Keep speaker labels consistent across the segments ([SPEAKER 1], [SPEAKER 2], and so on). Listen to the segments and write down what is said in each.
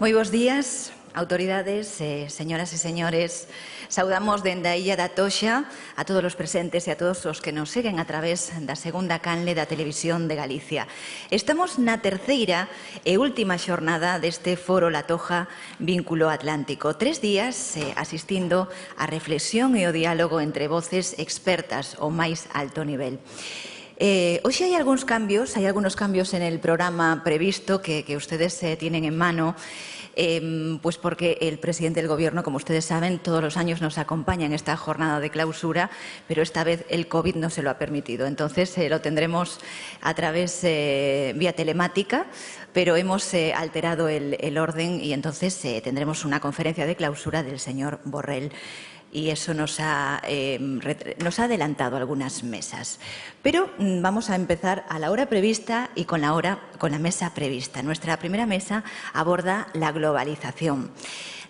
[SPEAKER 1] Moi bons días, autoridades, señoras e señores. Saudamos dende a Illa da Toxa a todos os presentes e a todos os que nos seguen a través da segunda canle da Televisión de Galicia. Estamos na terceira e última xornada deste Foro La Toja Vínculo Atlántico. 3 días asistindo á reflexión e o diálogo entre voces expertas ao máis alto nivel. Hoxe hai algunos cambios en el programa previsto que ustedes tienen en mano, pues porque el presidente del Gobierno, como ustedes saben, todos los años nos acompaña en esta jornada de clausura, pero esta vez el COVID no se lo ha permitido. Entonces lo tendremos a través vía telemática, pero hemos alterado el orden y entonces tendremos una conferencia de clausura del señor Borrell. Y eso nos ha adelantado algunas mesas. Pero vamos a empezar a la hora prevista y con la mesa prevista. Nuestra primera mesa aborda la globalización.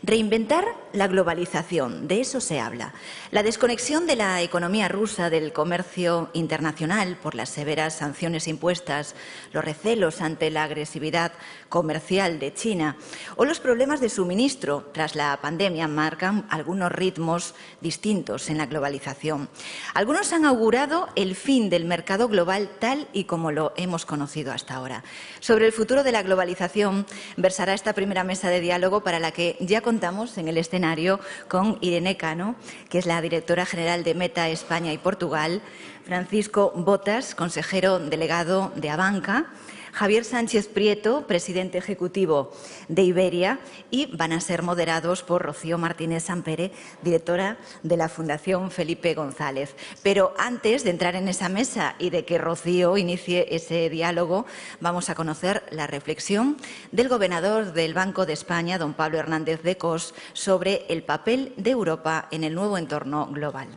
[SPEAKER 1] Reinventar la globalización, de eso se habla. La desconexión de la economía rusa del comercio internacional por las severas sanciones impuestas, los recelos ante la agresividad comercial de China o los problemas de suministro tras la pandemia marcan algunos ritmos distintos en la globalización. Algunos han augurado el fin del mercado global tal y como lo hemos conocido hasta ahora. Sobre el futuro de la globalización versará esta primera mesa de diálogo para la que ya contamos en el escenario con Irene Cano, que es la directora general de Meta España y Portugal, Francisco Botas, consejero delegado de Abanca, Javier Sánchez Prieto, presidente ejecutivo de Iberia, y van a ser moderados por Rocío Martínez Sampere, directora de la Fundación Felipe González. Pero antes de entrar en esa mesa y de que Rocío inicie ese diálogo, vamos a conocer la reflexión del gobernador del Banco de España, don Pablo Hernández de Cos, sobre el papel de Europa en el nuevo entorno global.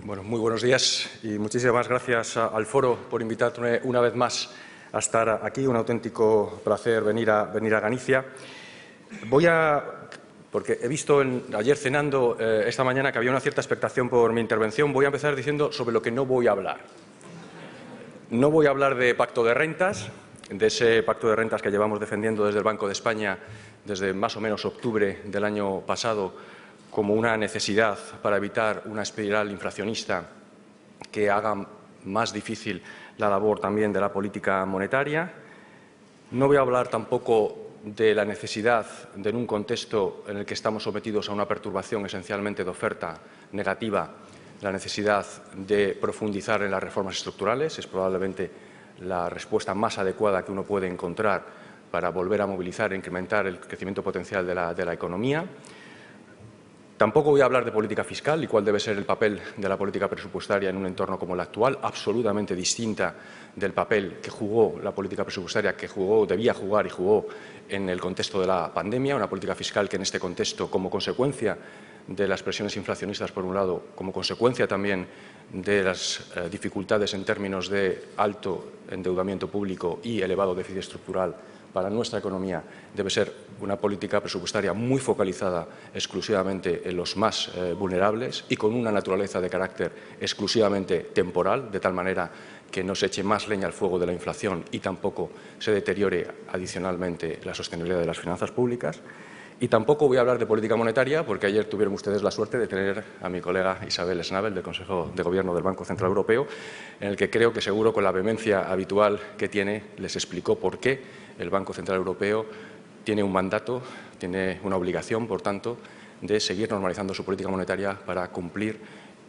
[SPEAKER 2] Bueno, muy buenos días y muchísimas gracias al Foro por invitarme una vez más a estar aquí. Un auténtico placer venir a Galicia. Porque he visto ayer cenando esta mañana que había una cierta expectación por mi intervención, voy a empezar diciendo sobre lo que no voy a hablar. No voy a hablar de pacto de rentas, de ese pacto de rentas que llevamos defendiendo desde el Banco de España desde más o menos octubre del año pasado, como una necesidad para evitar una espiral inflacionista que haga más difícil la labor también de la política monetaria. No voy a hablar tampoco de la necesidad de, en un contexto en el que estamos sometidos a una perturbación esencialmente de oferta negativa, la necesidad de profundizar en las reformas estructurales. Es probablemente la respuesta más adecuada que uno puede encontrar para volver a movilizar e incrementar el crecimiento potencial de la economía. Tampoco voy a hablar de política fiscal y cuál debe ser el papel de la política presupuestaria en un entorno como el actual, absolutamente distinta del papel que jugó la política presupuestaria, debía jugar y jugó en el contexto de la pandemia, una política fiscal que en este contexto, como consecuencia de las presiones inflacionistas, por un lado, como consecuencia también de las dificultades en términos de alto endeudamiento público y elevado déficit estructural para nuestra economía, debe ser una política presupuestaria muy focalizada exclusivamente en los más vulnerables y con una naturaleza de carácter exclusivamente temporal, de tal manera que no se eche más leña al fuego de la inflación y tampoco se deteriore adicionalmente la sostenibilidad de las finanzas públicas. Y tampoco voy a hablar de política monetaria, porque ayer tuvieron ustedes la suerte de tener a mi colega Isabel Schnabel, del Consejo de Gobierno del Banco Central Europeo, en el que creo que seguro con la vehemencia habitual que tiene les explicó por qué el Banco Central Europeo tiene un mandato, tiene una obligación, por tanto, de seguir normalizando su política monetaria para cumplir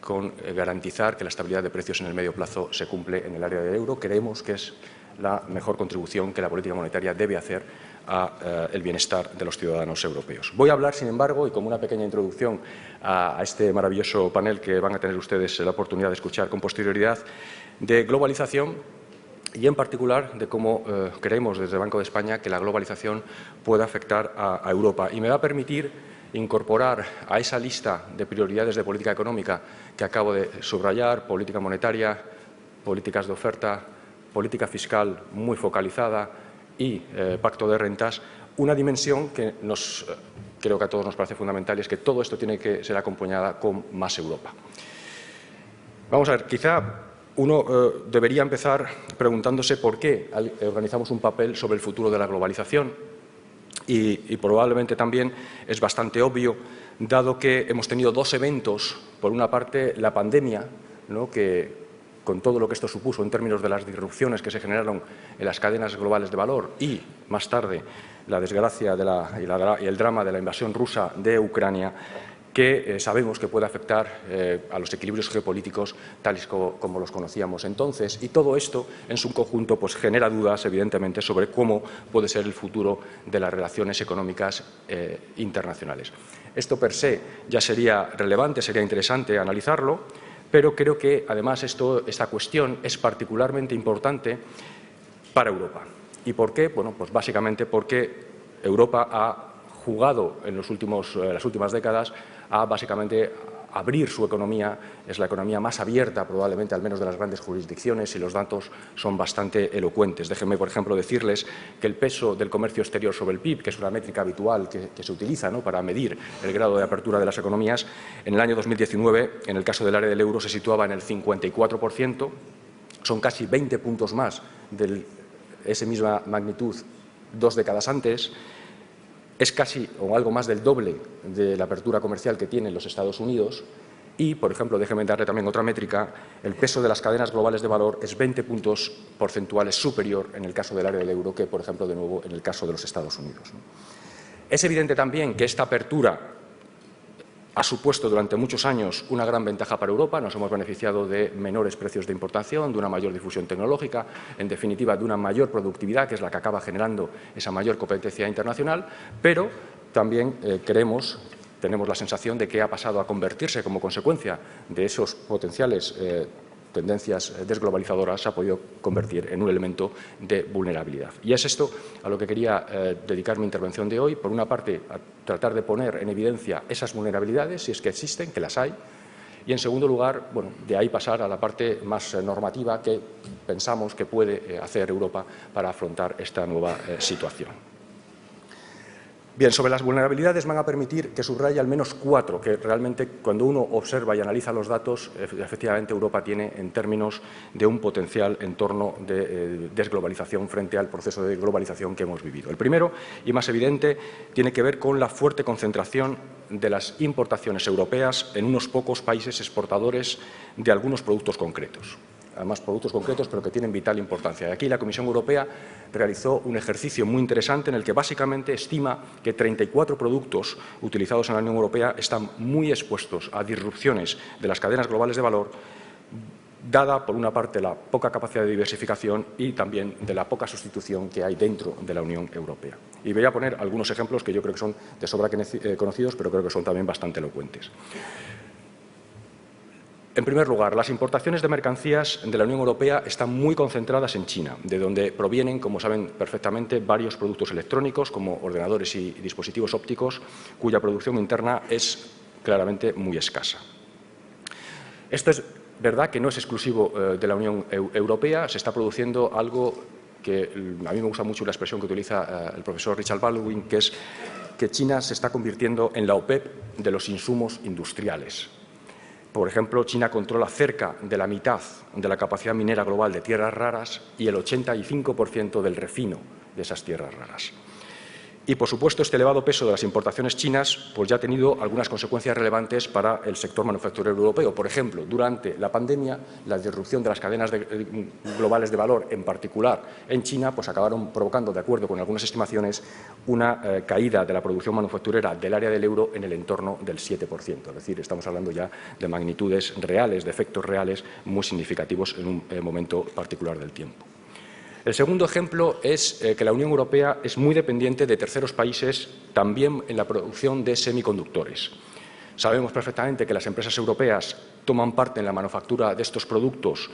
[SPEAKER 2] con garantizar que la estabilidad de precios en el medio plazo se cumple en el área del euro. Creemos que es la mejor contribución que la política monetaria debe hacer al bienestar de los ciudadanos europeos. Voy a hablar, sin embargo, y como una pequeña introducción a este maravilloso panel que van a tener ustedes la oportunidad de escuchar con posterioridad, de globalización y, en particular, de cómo creemos desde el Banco de España que la globalización puede afectar a Europa. Y me va a permitir incorporar a esa lista de prioridades de política económica que acabo de subrayar, política monetaria, políticas de oferta, política fiscal muy focalizada y pacto de rentas, una dimensión que nos creo que a todos nos parece fundamental, y es que todo esto tiene que ser acompañado con más Europa. Vamos a ver, quizá uno debería empezar preguntándose por qué organizamos un papel sobre el futuro de la globalización y probablemente también es bastante obvio, dado que hemos tenido dos eventos. Por una parte, la pandemia, ¿no?, que con todo lo que esto supuso en términos de las disrupciones que se generaron en las cadenas globales de valor, y más tarde la desgracia y el drama de la invasión rusa de Ucrania, que sabemos que puede afectar a los equilibrios geopolíticos tales como los conocíamos entonces. Y todo esto, en su conjunto, pues genera dudas, evidentemente, sobre cómo puede ser el futuro de las relaciones económicas internacionales. Esto per se ya sería relevante, sería interesante analizarlo, pero creo que, además, esta cuestión es particularmente importante para Europa. ¿Y por qué? Bueno, pues básicamente porque Europa ha jugado en las últimas décadas a básicamente abrir su economía. Es la economía más abierta, probablemente, al menos de las grandes jurisdicciones, y los datos son bastante elocuentes. Déjenme, por ejemplo, decirles que el peso del comercio exterior sobre el PIB, que es una métrica habitual que se utiliza, ¿no?, para medir el grado de apertura de las economías, en el año 2019, en el caso del área del euro, se situaba en el 54%. Son casi 20 puntos más de esa misma magnitud 2 décadas antes. Es casi o algo más del doble de la apertura comercial que tienen los Estados Unidos y, por ejemplo, déjeme darle también otra métrica, el peso de las cadenas globales de valor es 20 puntos porcentuales superior en el caso del área del euro que, por ejemplo, de nuevo, en el caso de los Estados Unidos, ¿no? Es evidente también que esta apertura ha supuesto durante muchos años una gran ventaja para Europa. Nos hemos beneficiado de menores precios de importación, de una mayor difusión tecnológica, en definitiva, de una mayor productividad, que es la que acaba generando esa mayor competencia internacional, pero también tenemos la sensación de que ha pasado a convertirse, como consecuencia de esos potenciales tendencias desglobalizadoras, se ha podido convertir en un elemento de vulnerabilidad. Y es esto a lo que quería dedicar mi intervención de hoy. Por una parte, a tratar de poner en evidencia esas vulnerabilidades, si es que existen, que las hay, y en segundo lugar, bueno, de ahí pasar a la parte más normativa que pensamos que puede hacer Europa para afrontar esta nueva situación. Bien, sobre las vulnerabilidades me van a permitir que subraye al menos 4, que realmente, cuando uno observa y analiza los datos, efectivamente Europa tiene en términos de un potencial entorno de desglobalización frente al proceso de globalización que hemos vivido. El primero, y más evidente, tiene que ver con la fuerte concentración de las importaciones europeas en unos pocos países exportadores de algunos productos concretos. Además, productos concretos, pero que tienen vital importancia. Y aquí la Comisión Europea realizó un ejercicio muy interesante en el que básicamente estima que 34 productos utilizados en la Unión Europea están muy expuestos a disrupciones de las cadenas globales de valor, dada, por una parte, la poca capacidad de diversificación y también de la poca sustitución que hay dentro de la Unión Europea. Y voy a poner algunos ejemplos que yo creo que son de sobra conocidos, pero creo que son también bastante elocuentes. En primer lugar, las importaciones de mercancías de la Unión Europea están muy concentradas en China, de donde provienen, como saben perfectamente, varios productos electrónicos, como ordenadores y dispositivos ópticos, cuya producción interna es claramente muy escasa. Esto es verdad que no es exclusivo de la Unión Europea. Se está produciendo algo que a mí me gusta mucho la expresión que utiliza el profesor Richard Baldwin, que es que China se está convirtiendo en la OPEP de los insumos industriales. Por ejemplo, China controla cerca de la mitad de la capacidad minera global de tierras raras y el 85% del refino de esas tierras raras. Y, por supuesto, este elevado peso de las importaciones chinas pues ya ha tenido algunas consecuencias relevantes para el sector manufacturero europeo. Por ejemplo, durante la pandemia, la disrupción de las cadenas globales de valor, en particular en China, pues acabaron provocando, de acuerdo con algunas estimaciones, una caída de la producción manufacturera del área del euro en el entorno del 7%. Es decir, estamos hablando ya de magnitudes reales, de efectos reales muy significativos en un momento particular del tiempo. El segundo ejemplo es que la Unión Europea es muy dependiente de terceros países también en la producción de semiconductores. Sabemos perfectamente que las empresas europeas toman parte en la manufactura de estos productos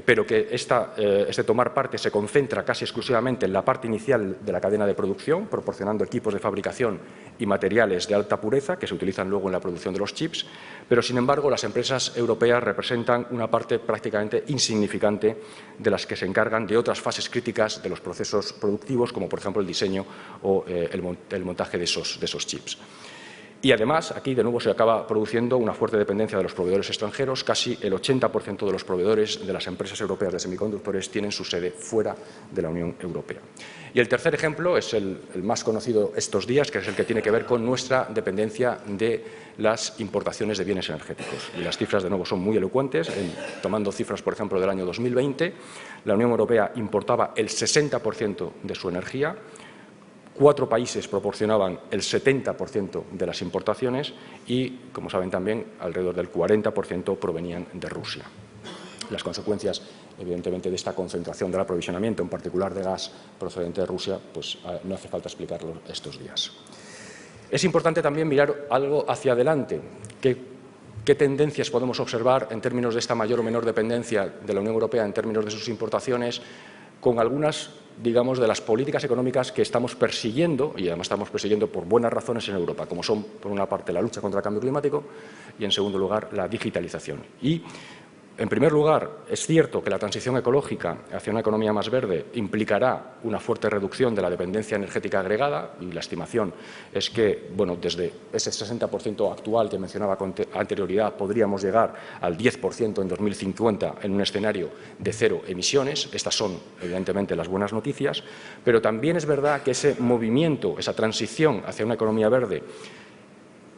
[SPEAKER 2] pero que este tomar parte se concentra casi exclusivamente en la parte inicial de la cadena de producción, proporcionando equipos de fabricación y materiales de alta pureza que se utilizan luego en la producción de los chips, pero sin embargo las empresas europeas representan una parte prácticamente insignificante de las que se encargan de otras fases críticas de los procesos productivos, como por ejemplo el diseño o el montaje de esos chips. Y además, aquí de nuevo se acaba produciendo una fuerte dependencia de los proveedores extranjeros. Casi el 80% de los proveedores de las empresas europeas de semiconductores tienen su sede fuera de la Unión Europea. Y el tercer ejemplo es el más conocido estos días, que es el que tiene que ver con nuestra dependencia de las importaciones de bienes energéticos. Y las cifras, de nuevo, son muy elocuentes. Tomando cifras, por ejemplo, del año 2020, la Unión Europea importaba el 60% de su energía. 4 países proporcionaban el 70% de las importaciones y, como saben también, alrededor del 40% provenían de Rusia. Las consecuencias, evidentemente, de esta concentración del aprovisionamiento, en particular de gas procedente de Rusia, pues no hace falta explicarlo estos días. Es importante también mirar algo hacia adelante. ¿Qué tendencias podemos observar en términos de esta mayor o menor dependencia de la Unión Europea en términos de sus importaciones, con algunas, digamos, de las políticas económicas que estamos persiguiendo, y además estamos persiguiendo por buenas razones en Europa, como son, por una parte, la lucha contra el cambio climático y, en segundo lugar, la digitalización? Y, en primer lugar, es cierto que la transición ecológica hacia una economía más verde implicará una fuerte reducción de la dependencia energética agregada, y la estimación es que, bueno, desde ese 60% actual que mencionaba con anterioridad, podríamos llegar al 10% en 2050 en un escenario de cero emisiones. Estas son, evidentemente, las buenas noticias, pero también es verdad que ese movimiento, esa transición hacia una economía verde,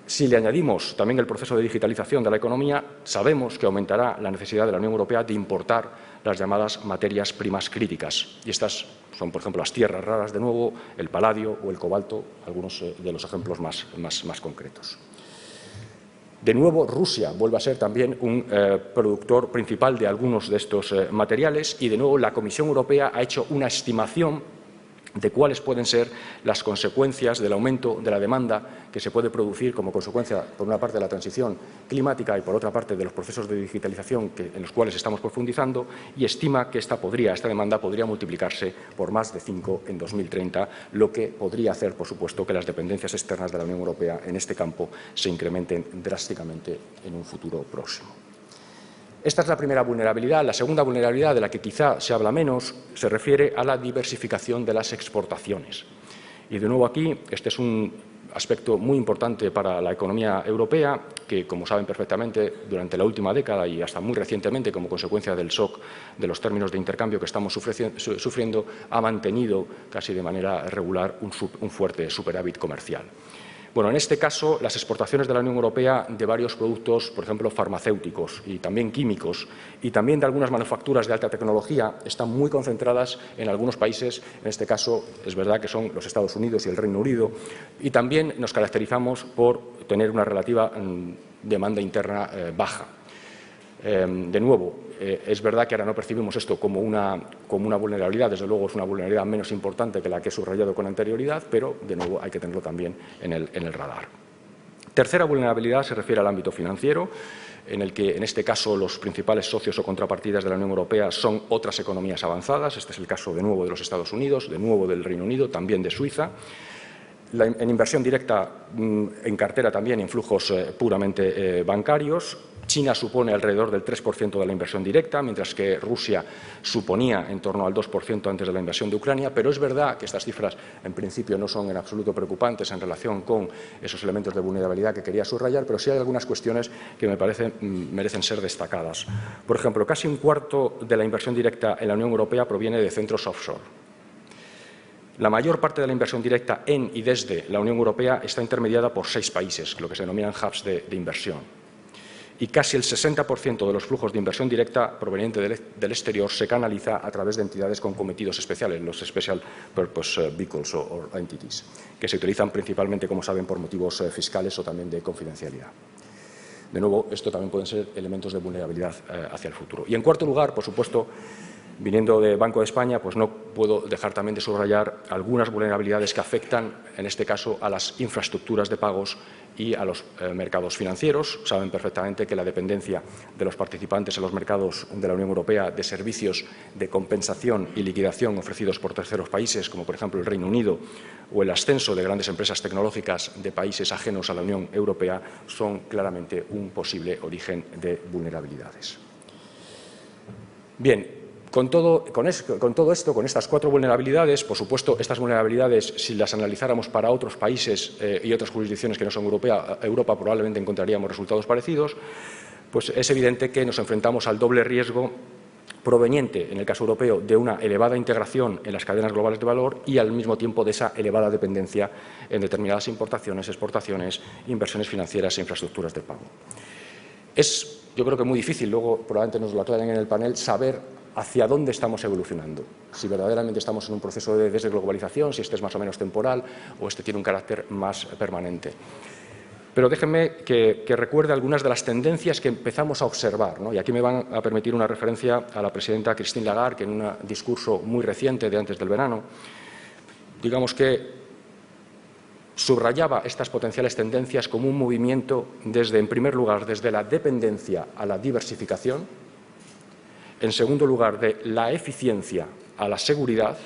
[SPEAKER 2] si le añadimos también el proceso de digitalización de la economía, sabemos que aumentará la necesidad de la Unión Europea de importar las llamadas materias primas críticas. Y estas son, por ejemplo, las tierras raras, de nuevo, el paladio o el cobalto, algunos de los ejemplos más concretos. De nuevo, Rusia vuelve a ser también un productor principal de algunos de estos materiales y, de nuevo, la Comisión Europea ha hecho una estimación de cuáles pueden ser las consecuencias del aumento de la demanda que se puede producir como consecuencia, por una parte, de la transición climática y, por otra parte, de los procesos de digitalización en los cuales estamos profundizando, y estima que esta demanda podría multiplicarse por más de 5 en 2030, lo que podría hacer, por supuesto, que las dependencias externas de la Unión Europea en este campo se incrementen drásticamente en un futuro próximo. Esta es la primera vulnerabilidad. La segunda vulnerabilidad, de la que quizá se habla menos, se refiere a la diversificación de las exportaciones. Y, de nuevo, aquí, este es un aspecto muy importante para la economía europea, que, como saben perfectamente, durante la última década y hasta muy recientemente, como consecuencia del shock de los términos de intercambio que estamos sufriendo, ha mantenido casi de manera regular un fuerte superávit comercial. Bueno, en este caso, las exportaciones de la Unión Europea de varios productos, por ejemplo, farmacéuticos y también químicos, y también de algunas manufacturas de alta tecnología, están muy concentradas en algunos países. En este caso, es verdad que son los Estados Unidos y el Reino Unido, y también nos caracterizamos por tener una relativa demanda interna baja. De nuevo, es verdad que ahora no percibimos esto como una vulnerabilidad, desde luego es una vulnerabilidad menos importante que la que he subrayado con anterioridad, pero, de nuevo, hay que tenerlo también en el radar. Tercera vulnerabilidad se refiere al ámbito financiero, en el que, en este caso, los principales socios o contrapartidas de la Unión Europea son otras economías avanzadas. Este es el caso, de nuevo, de los Estados Unidos, de nuevo del Reino Unido, también de Suiza. En inversión directa, en cartera también, en flujos puramente bancarios. China supone alrededor del 3% de la inversión directa, mientras que Rusia suponía en torno al 2% antes de la invasión de Ucrania. Pero es verdad que estas cifras, en principio, no son en absoluto preocupantes en relación con esos elementos de vulnerabilidad que quería subrayar, pero sí hay algunas cuestiones que me parece merecen ser destacadas. Por ejemplo, casi un cuarto de la inversión directa en la Unión Europea proviene de centros offshore. La mayor parte de la inversión directa en y desde la Unión Europea está intermediada por 6 países, lo que se denominan hubs de inversión. Y casi el 60% de los flujos de inversión directa proveniente del exterior se canaliza a través de entidades con cometidos especiales, los Special Purpose Vehicles o Entities, que se utilizan principalmente, como saben, por motivos fiscales o también de confidencialidad. De nuevo, esto también pueden ser elementos de vulnerabilidad hacia el futuro. Y, en cuarto lugar, por supuesto, Viniendo de Banco de España, pues no puedo dejar también de subrayar algunas vulnerabilidades que afectan, en este caso, a las infraestructuras de pagos y a los mercados financieros. Saben perfectamente que la dependencia de los participantes en los mercados de la Unión Europea de servicios de compensación y liquidación ofrecidos por terceros países, como por ejemplo el Reino Unido, o el ascenso de grandes empresas tecnológicas de países ajenos a la Unión Europea, son claramente un posible origen de vulnerabilidades. Bien. Con todo esto, con estas 4 vulnerabilidades, por supuesto, estas vulnerabilidades, si las analizáramos para otros países y otras jurisdicciones que no son Europa, probablemente encontraríamos resultados parecidos, pues es evidente que nos enfrentamos al doble riesgo proveniente, en el caso europeo, de una elevada integración en las cadenas globales de valor y, al mismo tiempo, de esa elevada dependencia en determinadas importaciones, exportaciones, inversiones financieras e infraestructuras de pago. Es, yo creo que muy difícil, luego probablemente nos lo aclaren en el panel, saber hacia dónde estamos evolucionando, si verdaderamente estamos en un proceso de desglobalización, si este es más o menos temporal o este tiene un carácter más permanente. Pero déjenme que recuerde algunas de las tendencias que empezamos a observar, ¿no? Y aquí me van a permitir una referencia a la presidenta Christine Lagarde, que en un discurso muy reciente de antes del verano, digamos que subrayaba estas potenciales tendencias como un movimiento desde, en primer lugar, desde la dependencia a la diversificación, en segundo lugar, de la eficiencia a la seguridad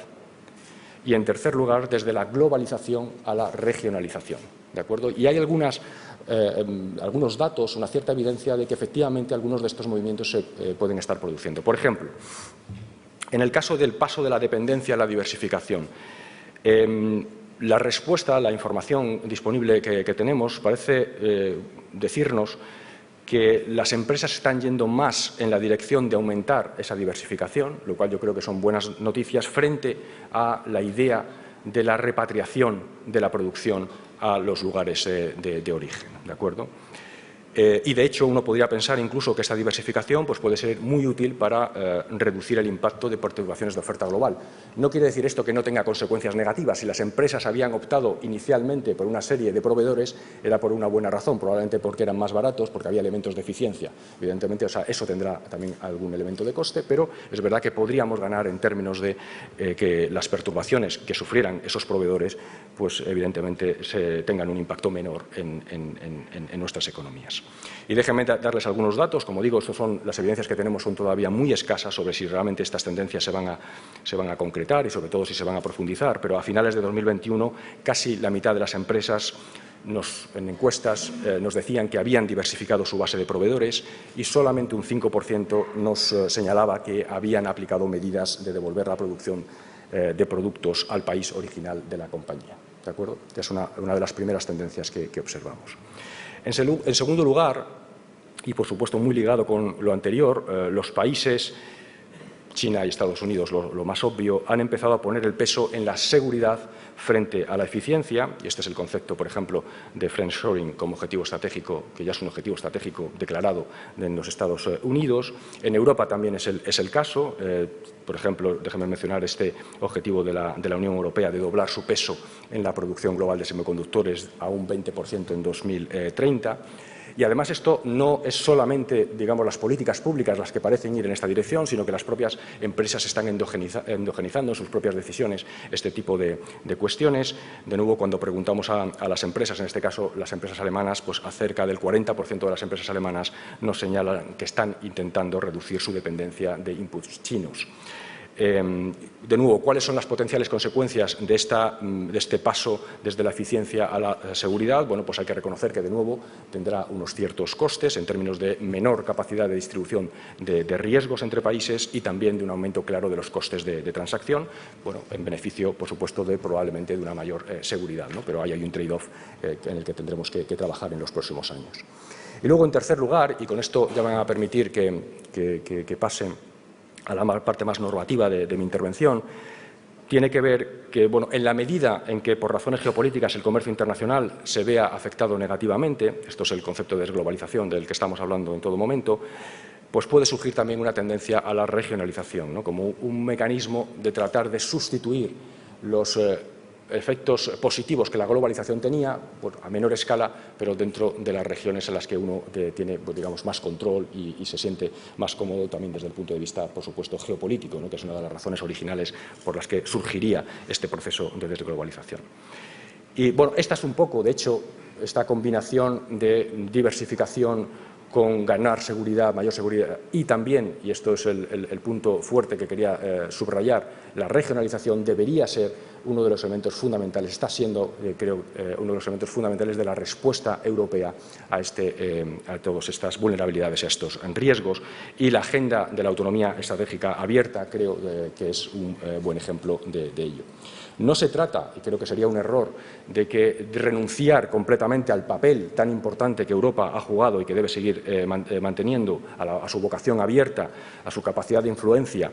[SPEAKER 2] y, en tercer lugar, desde la globalización a la regionalización. ¿De acuerdo? Y hay algunos datos, una cierta evidencia de que efectivamente algunos de estos movimientos se pueden estar produciendo. Por ejemplo, en el caso del paso de la dependencia a la diversificación, la respuesta, la información disponible que tenemos parece decirnos que las empresas están yendo más en la dirección de aumentar esa diversificación, lo cual yo creo que son buenas noticias frente a la idea de la repatriación de la producción a los lugares de origen, ¿de acuerdo? Y, de hecho, uno podría pensar incluso que esta diversificación pues, puede ser muy útil para reducir el impacto de perturbaciones de oferta global. No quiere decir esto que no tenga consecuencias negativas. Si las empresas habían optado inicialmente por una serie de proveedores, era por una buena razón, probablemente porque eran más baratos, porque había elementos de eficiencia. Evidentemente, o sea, eso tendrá también algún elemento de coste, pero es verdad que podríamos ganar en términos de que las perturbaciones que sufrieran esos proveedores, pues evidentemente tengan un impacto menor en nuestras economías. Y déjenme darles algunos datos. Como digo, las evidencias que tenemos son todavía muy escasas sobre si realmente estas tendencias se van a concretar y, sobre todo, si se van a profundizar. Pero a finales de 2021, casi la mitad de las empresas en encuestas nos decían que habían diversificado su base de proveedores y solamente un 5% nos señalaba que habían aplicado medidas de devolver la producción de productos al país original de la compañía. ¿De acuerdo? Que es una de las primeras tendencias que observamos. En segundo lugar, y por supuesto muy ligado con lo anterior, los países, China y Estados Unidos, lo más obvio, han empezado a poner el peso en la seguridad frente a la eficiencia, y este es el concepto, por ejemplo, de friendshoring como objetivo estratégico, que ya es un objetivo estratégico declarado en los Estados Unidos. En Europa también es el caso. Por ejemplo, déjenme mencionar este objetivo de la Unión Europea de doblar su peso en la producción global de semiconductores a un 20% en 2030. Y, además, esto no es solamente, digamos, las políticas públicas las que parecen ir en esta dirección, sino que las propias empresas están endogenizando en sus propias decisiones este tipo de cuestiones. De nuevo, cuando preguntamos a las empresas, en este caso las empresas alemanas, pues acerca del 40% de las empresas alemanas nos señalan que están intentando reducir su dependencia de inputs chinos. De nuevo, ¿cuáles son las potenciales consecuencias de este paso desde la eficiencia a la seguridad? Bueno, pues hay que reconocer que, de nuevo, tendrá unos ciertos costes en términos de menor capacidad de distribución de riesgos entre países y también de un aumento claro de los costes de transacción, bueno, en beneficio, por supuesto, probablemente de una mayor seguridad, ¿no? Pero ahí hay un trade-off en el que tendremos que trabajar en los próximos años. Y luego, en tercer lugar, y con esto ya van a permitir que pasen a la parte más normativa de mi intervención, tiene que ver que, bueno, en la medida en que por razones geopolíticas el comercio internacional se vea afectado negativamente, esto es el concepto de desglobalización del que estamos hablando en todo momento, pues puede surgir también una tendencia a la regionalización, ¿no? Como un mecanismo de tratar de sustituir los efectos positivos que la globalización tenía, bueno, a menor escala, pero dentro de las regiones en las que uno tiene, pues, digamos, más control y se siente más cómodo también desde el punto de vista, por supuesto, geopolítico, ¿no?, que es una de las razones originales por las que surgiría este proceso de desglobalización. Y bueno, esta es un poco, de hecho, esta combinación de diversificación con ganar seguridad, mayor seguridad y también, y esto es el punto fuerte que quería subrayar, la regionalización debería ser uno de los elementos fundamentales, está siendo, creo, uno de los elementos fundamentales de la respuesta europea a todas estas vulnerabilidades, a estos riesgos, y la agenda de la autonomía estratégica abierta creo que es un buen ejemplo de ello. No se trata, y creo que sería un error, de renunciar completamente al papel tan importante que Europa ha jugado y que debe seguir manteniendo a su vocación abierta, a su capacidad de influencia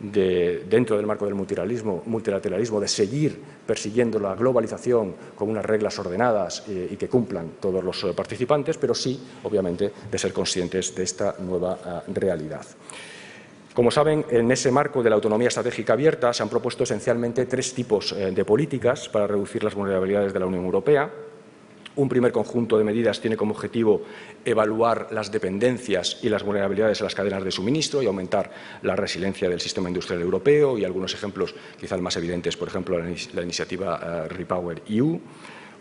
[SPEAKER 2] dentro del marco del multilateralismo, de seguir persiguiendo la globalización con unas reglas ordenadas y que cumplan todos los participantes, pero sí, obviamente, de ser conscientes de esta nueva realidad. Como saben, en ese marco de la autonomía estratégica abierta se han propuesto esencialmente tres tipos de políticas para reducir las vulnerabilidades de la Unión Europea. Un primer conjunto de medidas tiene como objetivo evaluar las dependencias y las vulnerabilidades en las cadenas de suministro y aumentar la resiliencia del sistema industrial europeo, y algunos ejemplos quizás más evidentes, por ejemplo, la iniciativa REPowerEU.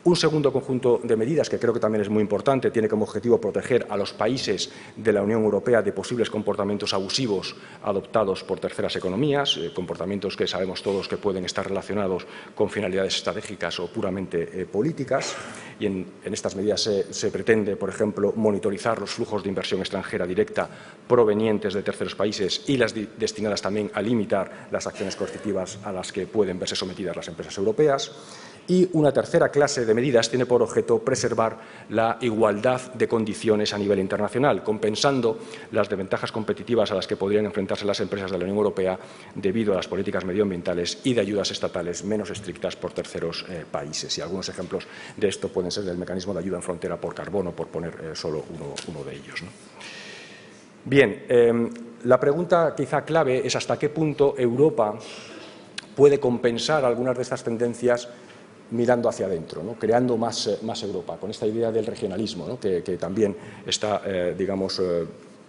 [SPEAKER 2] Un segundo conjunto de medidas, que creo que también es muy importante, tiene como objetivo proteger a los países de la Unión Europea de posibles comportamientos abusivos adoptados por terceras economías, comportamientos que sabemos todos que pueden estar relacionados con finalidades estratégicas o puramente políticas. Y en estas medidas se pretende, por ejemplo, monitorizar los flujos de inversión extranjera directa provenientes de terceros países y las destinadas también a limitar las acciones coercitivas a las que pueden verse sometidas las empresas europeas. Y una tercera clase de medidas tiene por objeto preservar la igualdad de condiciones a nivel internacional, compensando las desventajas competitivas a las que podrían enfrentarse las empresas de la Unión Europea debido a las políticas medioambientales y de ayudas estatales menos estrictas por terceros países. Y algunos ejemplos de esto pueden ser el mecanismo de ayuda en frontera por carbono, por poner solo uno de ellos, ¿no? Bien, la pregunta quizá clave es hasta qué punto Europa puede compensar algunas de estas tendencias mirando hacia adentro, ¿no?, creando más Europa, con esta idea del regionalismo, ¿no?, que también está, digamos,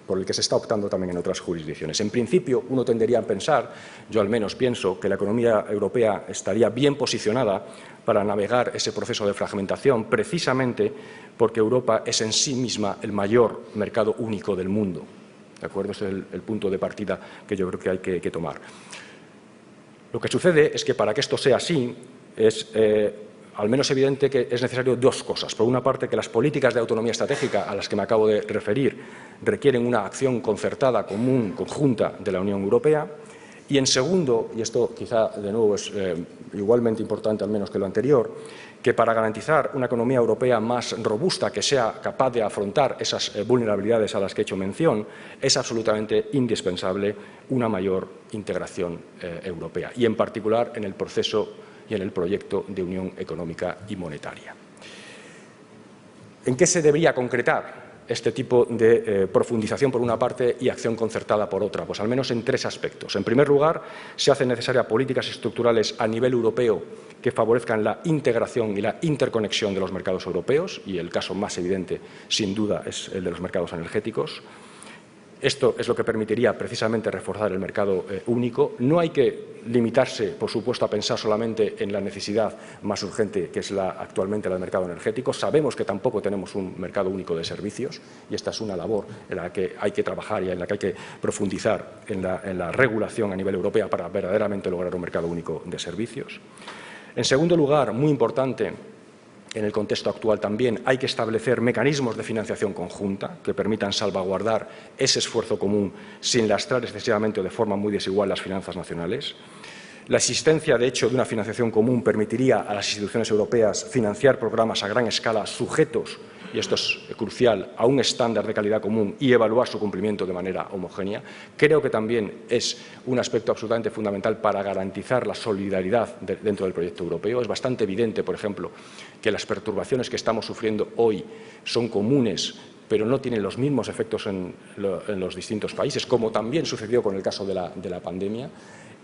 [SPEAKER 2] por el que se está optando también en otras jurisdicciones. En principio, uno tendería a pensar, yo al menos pienso, que la economía europea estaría bien posicionada para navegar ese proceso de fragmentación, precisamente porque Europa es en sí misma el mayor mercado único del mundo. ¿De acuerdo? Ese es el punto de partida que yo creo que hay que tomar. Lo que sucede es que para que esto sea así, es al menos evidente que es necesario dos cosas. Por una parte, que las políticas de autonomía estratégica a las que me acabo de referir requieren una acción concertada, común, conjunta de la Unión Europea. Y en segundo, y esto quizá de nuevo es igualmente importante al menos que lo anterior, que para garantizar una economía europea más robusta, que sea capaz de afrontar esas vulnerabilidades a las que he hecho mención, es absolutamente indispensable una mayor integración europea, y en particular en el proceso y en el proyecto de Unión Económica y Monetaria. ¿En qué se debería concretar este tipo de profundización por una parte y acción concertada por otra? Pues al menos en tres aspectos. En primer lugar, se hacen necesarias políticas estructurales a nivel europeo que favorezcan la integración y la interconexión de los mercados europeos, y el caso más evidente, sin duda, es el de los mercados energéticos. Esto es lo que permitiría precisamente reforzar el mercado único. No hay que limitarse, por supuesto, a pensar solamente en la necesidad más urgente, que es actualmente la del mercado energético. Sabemos que tampoco tenemos un mercado único de servicios, y esta es una labor en la que hay que trabajar y en la que hay que profundizar en la regulación a nivel europeo para verdaderamente lograr un mercado único de servicios. En segundo lugar, muy importante, en el contexto actual también, hay que establecer mecanismos de financiación conjunta que permitan salvaguardar ese esfuerzo común sin lastrar excesivamente o de forma muy desigual las finanzas nacionales. La existencia, de hecho, de una financiación común permitiría a las instituciones europeas financiar programas a gran escala sujetos, y esto es crucial, a un estándar de calidad común y evaluar su cumplimiento de manera homogénea. Creo que también es un aspecto absolutamente fundamental para garantizar la solidaridad dentro del proyecto europeo. Es bastante evidente, por ejemplo, que las perturbaciones que estamos sufriendo hoy son comunes, pero no tienen los mismos efectos en los distintos países, como también sucedió con el caso de la pandemia.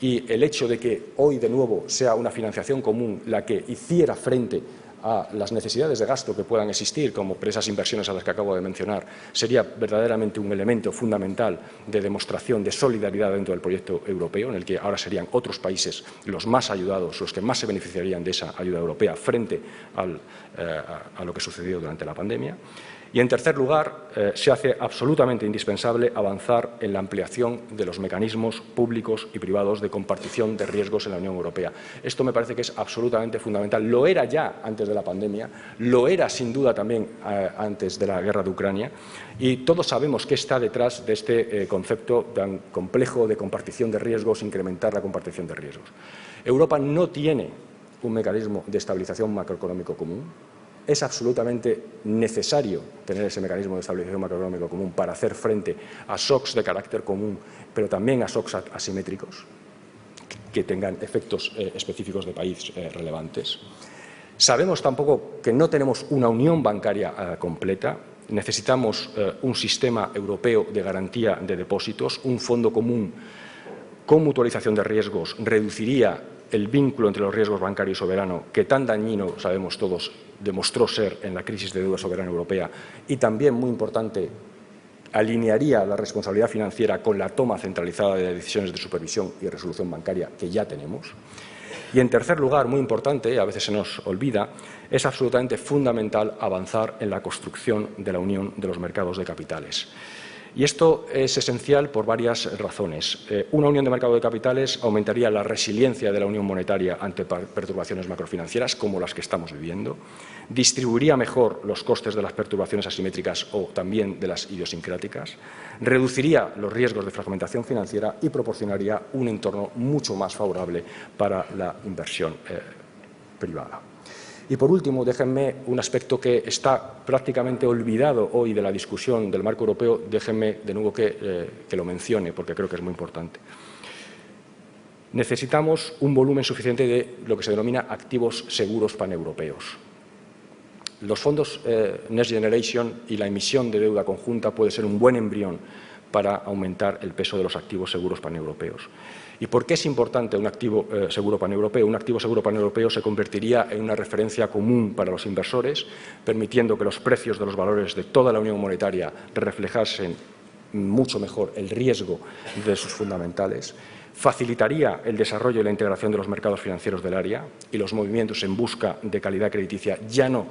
[SPEAKER 2] y el hecho de que hoy de nuevo sea una financiación común la que hiciera frente a las necesidades de gasto que puedan existir, como por esas inversiones a las que acabo de mencionar, sería verdaderamente un elemento fundamental de demostración de solidaridad dentro del proyecto europeo, en el que ahora serían otros países los más ayudados, los que más se beneficiarían de esa ayuda europea frente a lo que sucedió durante la pandemia. Y, en tercer lugar, se hace absolutamente indispensable avanzar en la ampliación de los mecanismos públicos y privados de compartición de riesgos en la Unión Europea. Esto me parece que es absolutamente fundamental. Lo era ya antes de la pandemia, lo era sin duda también antes de la guerra de Ucrania, y todos sabemos qué está detrás de este concepto tan complejo de compartición de riesgos, incrementar la compartición de riesgos. Europa no tiene un mecanismo de estabilización macroeconómico común. Es absolutamente necesario tener ese mecanismo de estabilización macroeconómico común para hacer frente a shocks de carácter común, pero también a shocks asimétricos que tengan efectos específicos de país relevantes. Sabemos tampoco que no tenemos una unión bancaria completa. Necesitamos un sistema europeo de garantía de depósitos, un fondo común con mutualización de riesgos reduciría el vínculo entre los riesgos bancario y soberano, que tan dañino, sabemos todos, demostró ser en la crisis de deuda soberana europea, y también, muy importante, alinearía la responsabilidad financiera con la toma centralizada de decisiones de supervisión y resolución bancaria que ya tenemos. Y, en tercer lugar, muy importante, a veces se nos olvida, es absolutamente fundamental avanzar en la construcción de la unión de los mercados de capitales. Y esto es esencial por varias razones. Una unión de mercado de capitales aumentaría la resiliencia de la unión monetaria ante perturbaciones macrofinancieras como las que estamos viviendo, distribuiría mejor los costes de las perturbaciones asimétricas o también de las idiosincráticas, reduciría los riesgos de fragmentación financiera y proporcionaría un entorno mucho más favorable para la inversión privada. Y, por último, déjenme un aspecto que está prácticamente olvidado hoy de la discusión del marco europeo, déjenme de nuevo que lo mencione, porque creo que es muy importante. Necesitamos un volumen suficiente de lo que se denomina activos seguros paneuropeos. Los fondos Next Generation y la emisión de deuda conjunta puede ser un buen embrión para aumentar el peso de los activos seguros paneuropeos. ¿Y por qué es importante un activo seguro paneuropeo? Un activo seguro paneuropeo se convertiría en una referencia común para los inversores, permitiendo que los precios de los valores de toda la unión monetaria reflejasen mucho mejor el riesgo de sus fundamentales, facilitaría el desarrollo y la integración de los mercados financieros del área, y los movimientos en busca de calidad crediticia ya no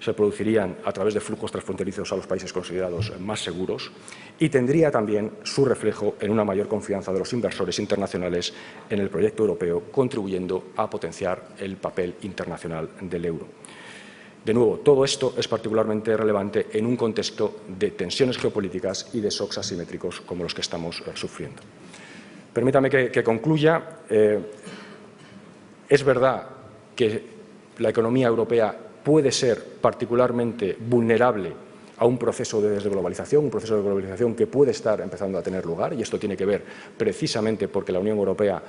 [SPEAKER 2] se producirían a través de flujos transfronterizos a los países considerados más seguros, y tendría también su reflejo en una mayor confianza de los inversores internacionales en el proyecto europeo, contribuyendo a potenciar el papel internacional del euro. De nuevo, todo esto es particularmente relevante en un contexto de tensiones geopolíticas y de shocks asimétricos como los que estamos sufriendo. Permítame que concluya. Es verdad que la economía europea puede ser particularmente vulnerable a un proceso de desglobalización, un proceso de globalización que puede estar empezando a tener lugar, y esto tiene que ver precisamente porque la Unión Europea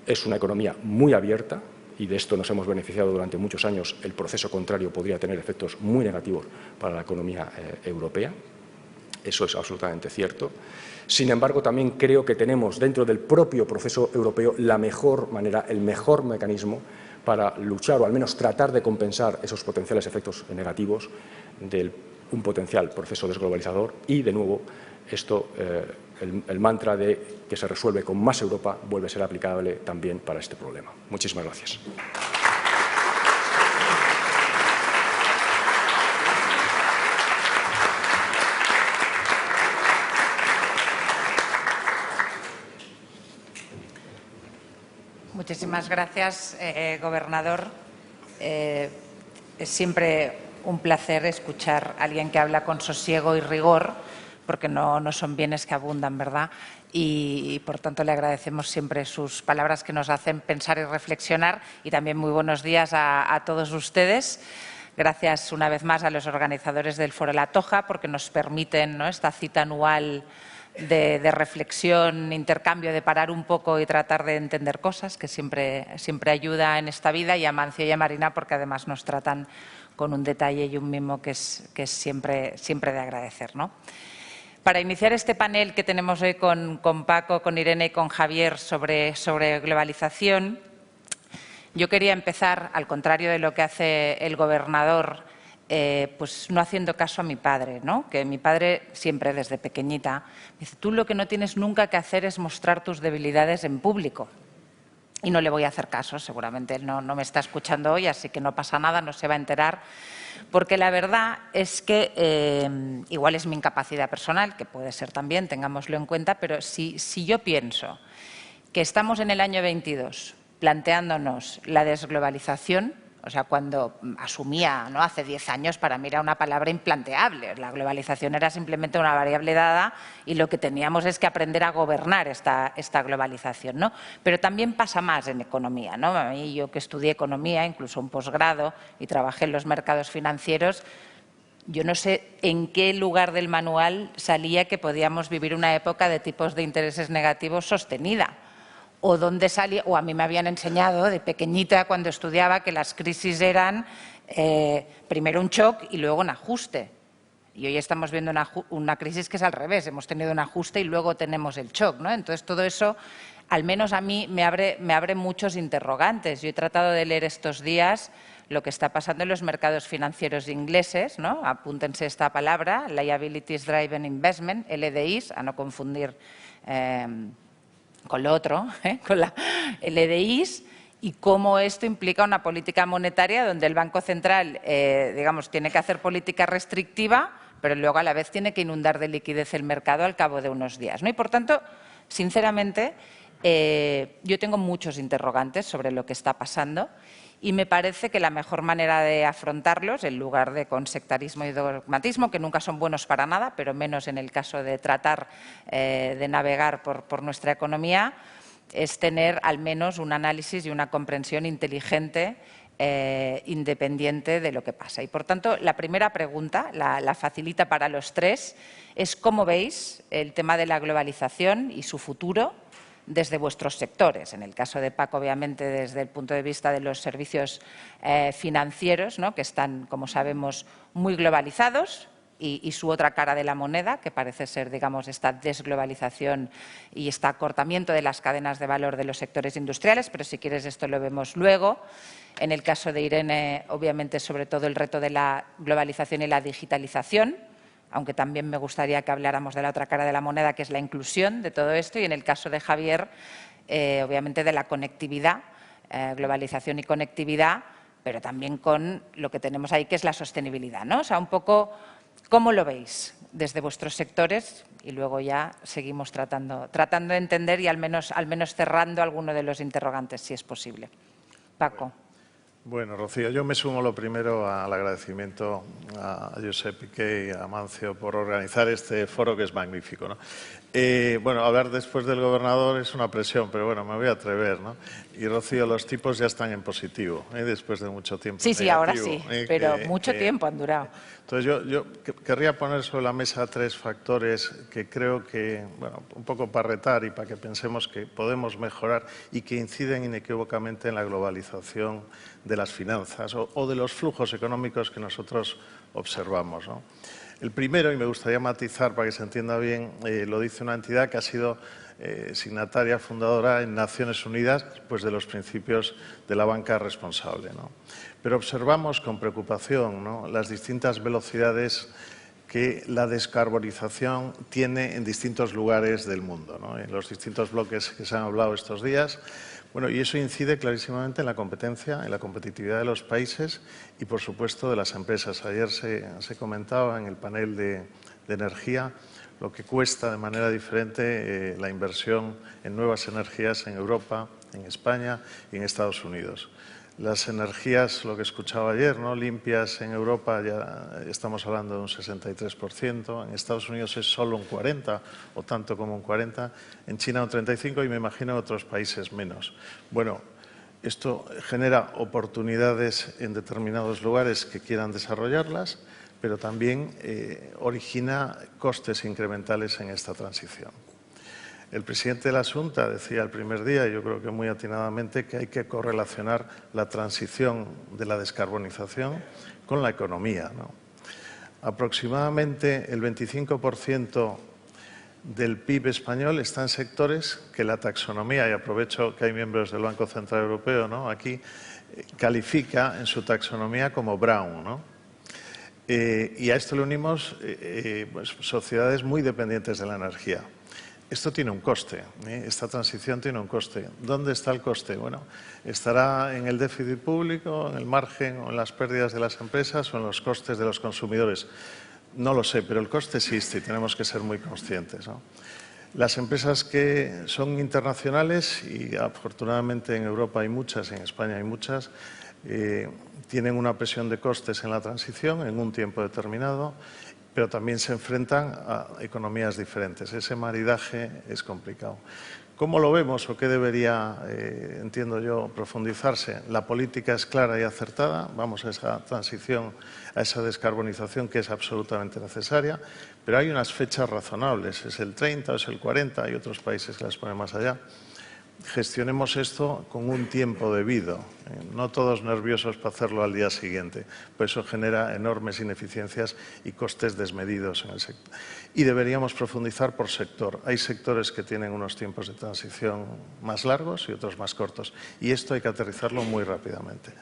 [SPEAKER 2] es una economía muy abierta, y de esto nos hemos beneficiado durante muchos años. El proceso contrario podría tener efectos muy negativos para la economía europea. Eso es absolutamente cierto. Sin embargo, también creo que tenemos dentro del propio proceso europeo la mejor manera, el mejor mecanismo para luchar o al menos tratar de compensar esos potenciales efectos negativos de un potencial proceso desglobalizador. Y, de nuevo, esto, el mantra de que se resuelve con más Europa vuelve a ser aplicable también para este problema. Muchísimas gracias.
[SPEAKER 3] Muchísimas gracias, gobernador. Es siempre un placer escuchar a alguien que habla con sosiego y rigor, porque no son bienes que abundan, ¿verdad? Y, por tanto, le agradecemos siempre sus palabras que nos hacen pensar y reflexionar. Y también muy buenos días a todos ustedes. Gracias una vez más a los organizadores del Foro La Toja, porque nos permiten, ¿no?, esta cita anual de reflexión, intercambio, de parar un poco y tratar de entender cosas, que siempre ayuda en esta vida, y a Mancio y a Marina, porque además nos tratan con un detalle y un mimo que es siempre de agradecer, ¿no? Para iniciar este panel que tenemos hoy con Paco, con Irene y con Javier sobre globalización, yo quería empezar, al contrario de lo que hace el gobernador, pues no haciendo caso a mi padre, ¿no? Que mi padre siempre desde pequeñita me dice, tú lo que no tienes nunca que hacer es mostrar tus debilidades en público. Y no le voy a hacer caso, seguramente él no me está escuchando hoy, así que no pasa nada, no se va a enterar. Porque la verdad es que igual es mi incapacidad personal, que puede ser también, tengámoslo en cuenta, pero si yo pienso que estamos en el año 22 planteándonos la desglobalización, o sea, cuando asumía, ¿no?, hace 10 años, para mí era una palabra implanteable. La globalización era simplemente una variable dada y lo que teníamos es que aprender a gobernar esta globalización, ¿no? Pero también pasa más en economía, ¿no? A mí, yo que estudié economía, incluso un posgrado, y trabajé en los mercados financieros, yo no sé en qué lugar del manual salía que podíamos vivir una época de tipos de intereses negativos sostenida. O dónde salía, o a mí me habían enseñado de pequeñita cuando estudiaba que las crisis eran primero un shock y luego un ajuste. Y hoy estamos viendo una crisis que es al revés, hemos tenido un ajuste y luego tenemos el shock, ¿no? Entonces todo eso, al menos a mí, me abre muchos interrogantes. Yo he tratado de leer estos días lo que está pasando en los mercados financieros ingleses, ¿no? Apúntense esta palabra, Liabilities Driven Investment, LDIs, a no confundir con lo otro, con la LDIs, y cómo esto implica una política monetaria donde el Banco Central, digamos, tiene que hacer política restrictiva, pero luego a la vez tiene que inundar de liquidez el mercado al cabo de unos días, ¿no? Y por tanto, sinceramente, yo tengo muchos interrogantes sobre lo que está pasando y me parece que la mejor manera de afrontarlos, en lugar de con sectarismo y dogmatismo, que nunca son buenos para nada, pero menos en el caso de tratar de navegar por nuestra economía, es tener al menos un análisis y una comprensión inteligente, independiente de lo que pasa. Y, por tanto, la primera pregunta, la facilita para los tres, es cómo veis el tema de la globalización y su futuro desde vuestros sectores. En el caso de Paco, obviamente, desde el punto de vista de los servicios financieros, ¿no?, que están, como sabemos, muy globalizados, y su otra cara de la moneda, que parece ser, digamos, esta desglobalización y este acortamiento de las cadenas de valor de los sectores industriales, pero si quieres esto lo vemos luego. En el caso de Irene, obviamente, sobre todo el reto de la globalización y la digitalización, aunque también me gustaría que habláramos de la otra cara de la moneda, que es la inclusión de todo esto, y en el caso de Javier, obviamente de la conectividad, globalización y conectividad, pero también con lo que tenemos ahí, que es la sostenibilidad, ¿no? O sea, un poco, ¿cómo lo veis desde vuestros sectores? Y luego ya seguimos tratando de entender y al menos cerrando alguno de los interrogantes, si es posible. Paco.
[SPEAKER 4] Bueno, Rocío, yo me sumo lo primero al agradecimiento a Josep Piqué y a Amancio por organizar este foro que es magnífico, ¿no? Bueno, hablar después del gobernador es una presión, pero bueno, me voy a atrever, ¿no? Y Rocío, los tipos ya están en positivo, después de mucho tiempo.
[SPEAKER 3] Sí, ahora sí, pero mucho tiempo han durado.
[SPEAKER 4] Entonces yo querría poner sobre la mesa 3 factores que creo que, bueno, un poco para retar y para que pensemos que podemos mejorar y que inciden inequívocamente en la globalización de las finanzas o de los flujos económicos que nosotros observamos, ¿no? El primero, y me gustaría matizar para que se entienda bien, lo dice una entidad que ha sido signataria fundadora en Naciones Unidas, pues, de los principios de la banca responsable, ¿no? Pero observamos con preocupación, ¿no?, las distintas velocidades que la descarbonización tiene en distintos lugares del mundo, ¿no?, en los distintos bloques que se han hablado estos días. Bueno, y eso incide clarísimamente en la competencia, en la competitividad de los países y, por supuesto, de las empresas. Ayer se comentaba en el panel de energía lo que cuesta de manera diferente la inversión en nuevas energías en Europa, en España y en Estados Unidos. Las energías, lo que escuchaba ayer, ¿no?, limpias en Europa ya estamos hablando de un 63%, en Estados Unidos es solo un 40% o tanto como un 40%, en China un 35% y me imagino en otros países menos. Bueno, esto genera oportunidades en determinados lugares que quieran desarrollarlas, pero también origina costes incrementales en esta transición. El presidente de la Xunta decía el primer día, y yo creo que muy atinadamente, que hay que correlacionar la transición de la descarbonización con la economía, ¿no? Aproximadamente el 25% del PIB español está en sectores que la taxonomía, y aprovecho que hay miembros del Banco Central Europeo, ¿no?, aquí, califica en su taxonomía como brown, ¿no? Y a esto le unimos pues, sociedades muy dependientes de la energía. Esto tiene un coste, esta transición tiene un coste. ¿Dónde está el coste? Bueno, ¿estará en el déficit público, en el margen o en las pérdidas de las empresas o en los costes de los consumidores? No lo sé, pero el coste existe y tenemos que ser muy conscientes, ¿no? Las empresas que son internacionales, y afortunadamente en Europa hay muchas, en España hay muchas, tienen una presión de costes en la transición en un tiempo determinado, pero también se enfrentan a economías diferentes. Ese maridaje es complicado. ¿Cómo lo vemos o qué debería, entiendo yo, profundizarse? La política es clara y acertada, vamos a esa transición, a esa descarbonización que es absolutamente necesaria, pero hay unas fechas razonables, es el 30 o es el 40, hay otros países que las ponen más allá. Gestionemos esto con un tiempo debido, no todos nerviosos para hacerlo al día siguiente, pues eso genera enormes ineficiencias y costes desmedidos en el sector. Y deberíamos profundizar por sector. Hay sectores que tienen unos tiempos de transición más largos y otros más cortos, y esto hay que aterrizarlo muy rápidamente.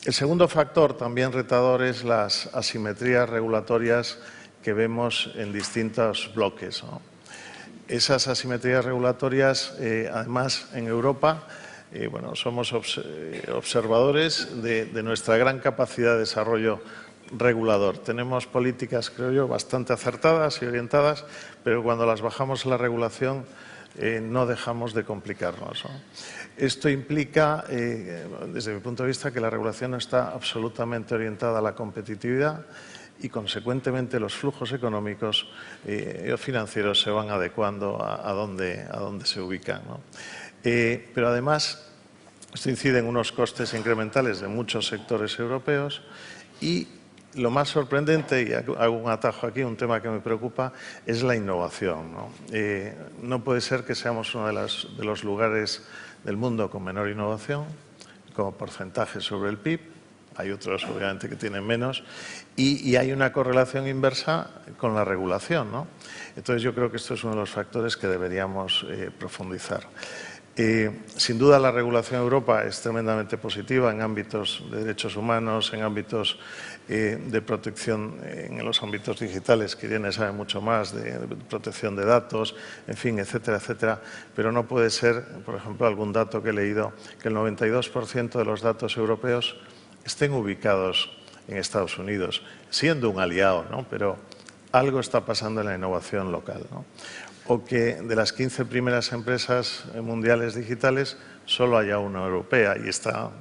[SPEAKER 4] El segundo factor, también retador, es las asimetrías regulatorias que vemos en distintos bloques, ¿no? Esas asimetrías regulatorias, además, en Europa, bueno, somos observadores de nuestra gran capacidad de desarrollo regulador. Tenemos políticas, creo yo, bastante acertadas y orientadas, pero cuando las bajamos a la regulación no dejamos de complicarnos, ¿no? Esto implica, desde mi punto de vista, que la regulación no está absolutamente orientada a la competitividad y, consecuentemente, los flujos económicos y financieros se van adecuando a dónde se ubican, ¿no? Pero, además, esto incide en unos costes incrementales de muchos sectores europeos y lo más sorprendente, y hago un atajo aquí, un tema que me preocupa, es la innovación, ¿no? No puede ser que seamos uno de los lugares del mundo con menor innovación, como porcentaje sobre el PIB. Hay otros, obviamente, que tienen menos, y hay una correlación inversa con la regulación, ¿no? Entonces, yo creo que esto es uno de los factores que deberíamos profundizar. Sin duda, la regulación en Europa es tremendamente positiva en ámbitos de derechos humanos, en ámbitos de protección, en los ámbitos digitales, que Irene sabe mucho más, de protección de datos, en fin, etcétera, etcétera. Pero no puede ser, por ejemplo, algún dato que he leído, que el 92% de los datos europeos estén ubicados en Estados Unidos, siendo un aliado, ¿no? Pero algo está pasando en la innovación local, ¿no? O que de las 15 primeras empresas mundiales digitales solo haya una europea y está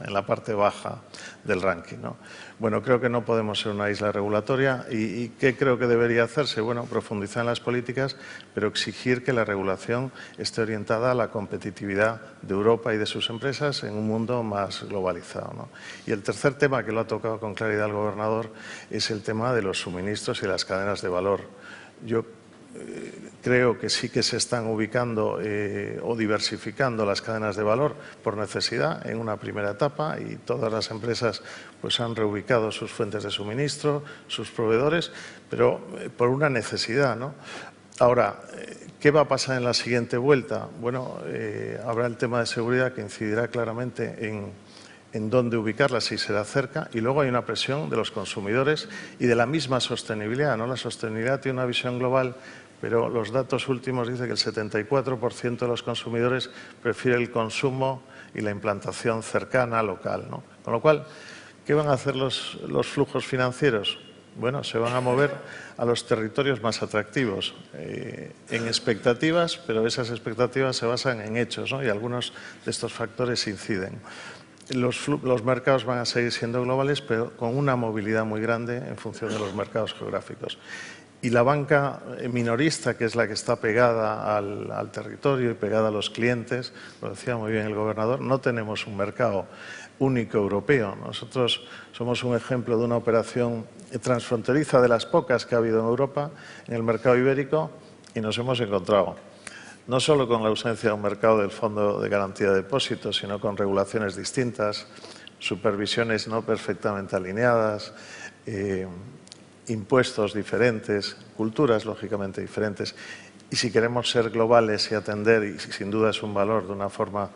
[SPEAKER 4] en la parte baja del ranking, ¿no? Bueno, creo que no podemos ser una isla regulatoria. ¿Y qué creo que debería hacerse? Bueno, profundizar en las políticas, pero exigir que la regulación esté orientada a la competitividad de Europa y de sus empresas en un mundo más globalizado, ¿no? Y el tercer tema, que lo ha tocado con claridad el gobernador, es el tema de los suministros y las cadenas de valor. Yo creo que sí que se están ubicando o diversificando las cadenas de valor por necesidad en una primera etapa, y todas las empresas pues han reubicado sus fuentes de suministro, sus proveedores, pero por una necesidad, ¿no? Ahora, ¿qué va a pasar en la siguiente vuelta? Bueno, habrá el tema de seguridad que incidirá claramente en dónde ubicarla, si será cerca, y luego hay una presión de los consumidores y de la misma sostenibilidad, ¿no? La sostenibilidad tiene una visión global, pero los datos últimos dicen que el 74% de los consumidores prefiere el consumo y la implantación cercana, local, ¿no? Con lo cual, ¿qué van a hacer los flujos financieros? Bueno, se van a mover a los territorios más atractivos, en expectativas, pero esas expectativas se basan en hechos, ¿no? Y algunos de estos factores inciden. Los mercados van a seguir siendo globales, pero con una movilidad muy grande en función de los mercados geográficos. Y la banca minorista, que es la que está pegada al territorio y pegada a los clientes, lo decía muy bien el gobernador, no tenemos un mercado único europeo. Nosotros somos un ejemplo de una operación transfronteriza de las pocas que ha habido en Europa, en el mercado ibérico, y nos hemos encontrado no solo con la ausencia de un mercado del Fondo de Garantía de Depósitos, sino con regulaciones distintas, supervisiones no perfectamente alineadas, impuestos diferentes, culturas lógicamente diferentes, y si queremos ser globales y atender, y sin duda es un valor de una forma,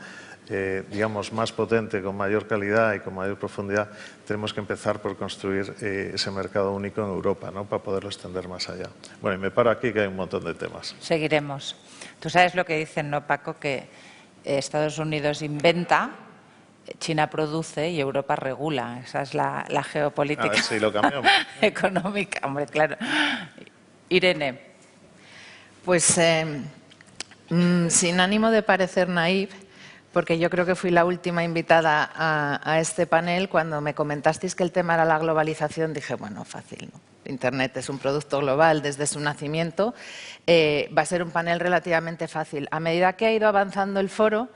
[SPEAKER 4] digamos, más potente, con mayor calidad y con mayor profundidad, tenemos que empezar por construir ese mercado único en Europa, ¿no?, para poderlo extender más allá. Bueno, y me paro aquí, que hay un montón de temas.
[SPEAKER 3] Seguiremos. Tú sabes lo que dicen, ¿no, Paco? Que Estados Unidos inventa, China produce y Europa regula. Esa es la geopolítica.
[SPEAKER 4] A ver si lo cambiamos.
[SPEAKER 3] Económica, hombre, claro. Irene.
[SPEAKER 5] Pues sin ánimo de parecer naïf, porque yo creo que fui la última invitada a este panel, cuando me comentasteis que el tema era la globalización, dije, bueno, fácil, ¿no? Internet es un producto global desde su nacimiento, va a ser un panel relativamente fácil. A medida que ha ido avanzando el foro,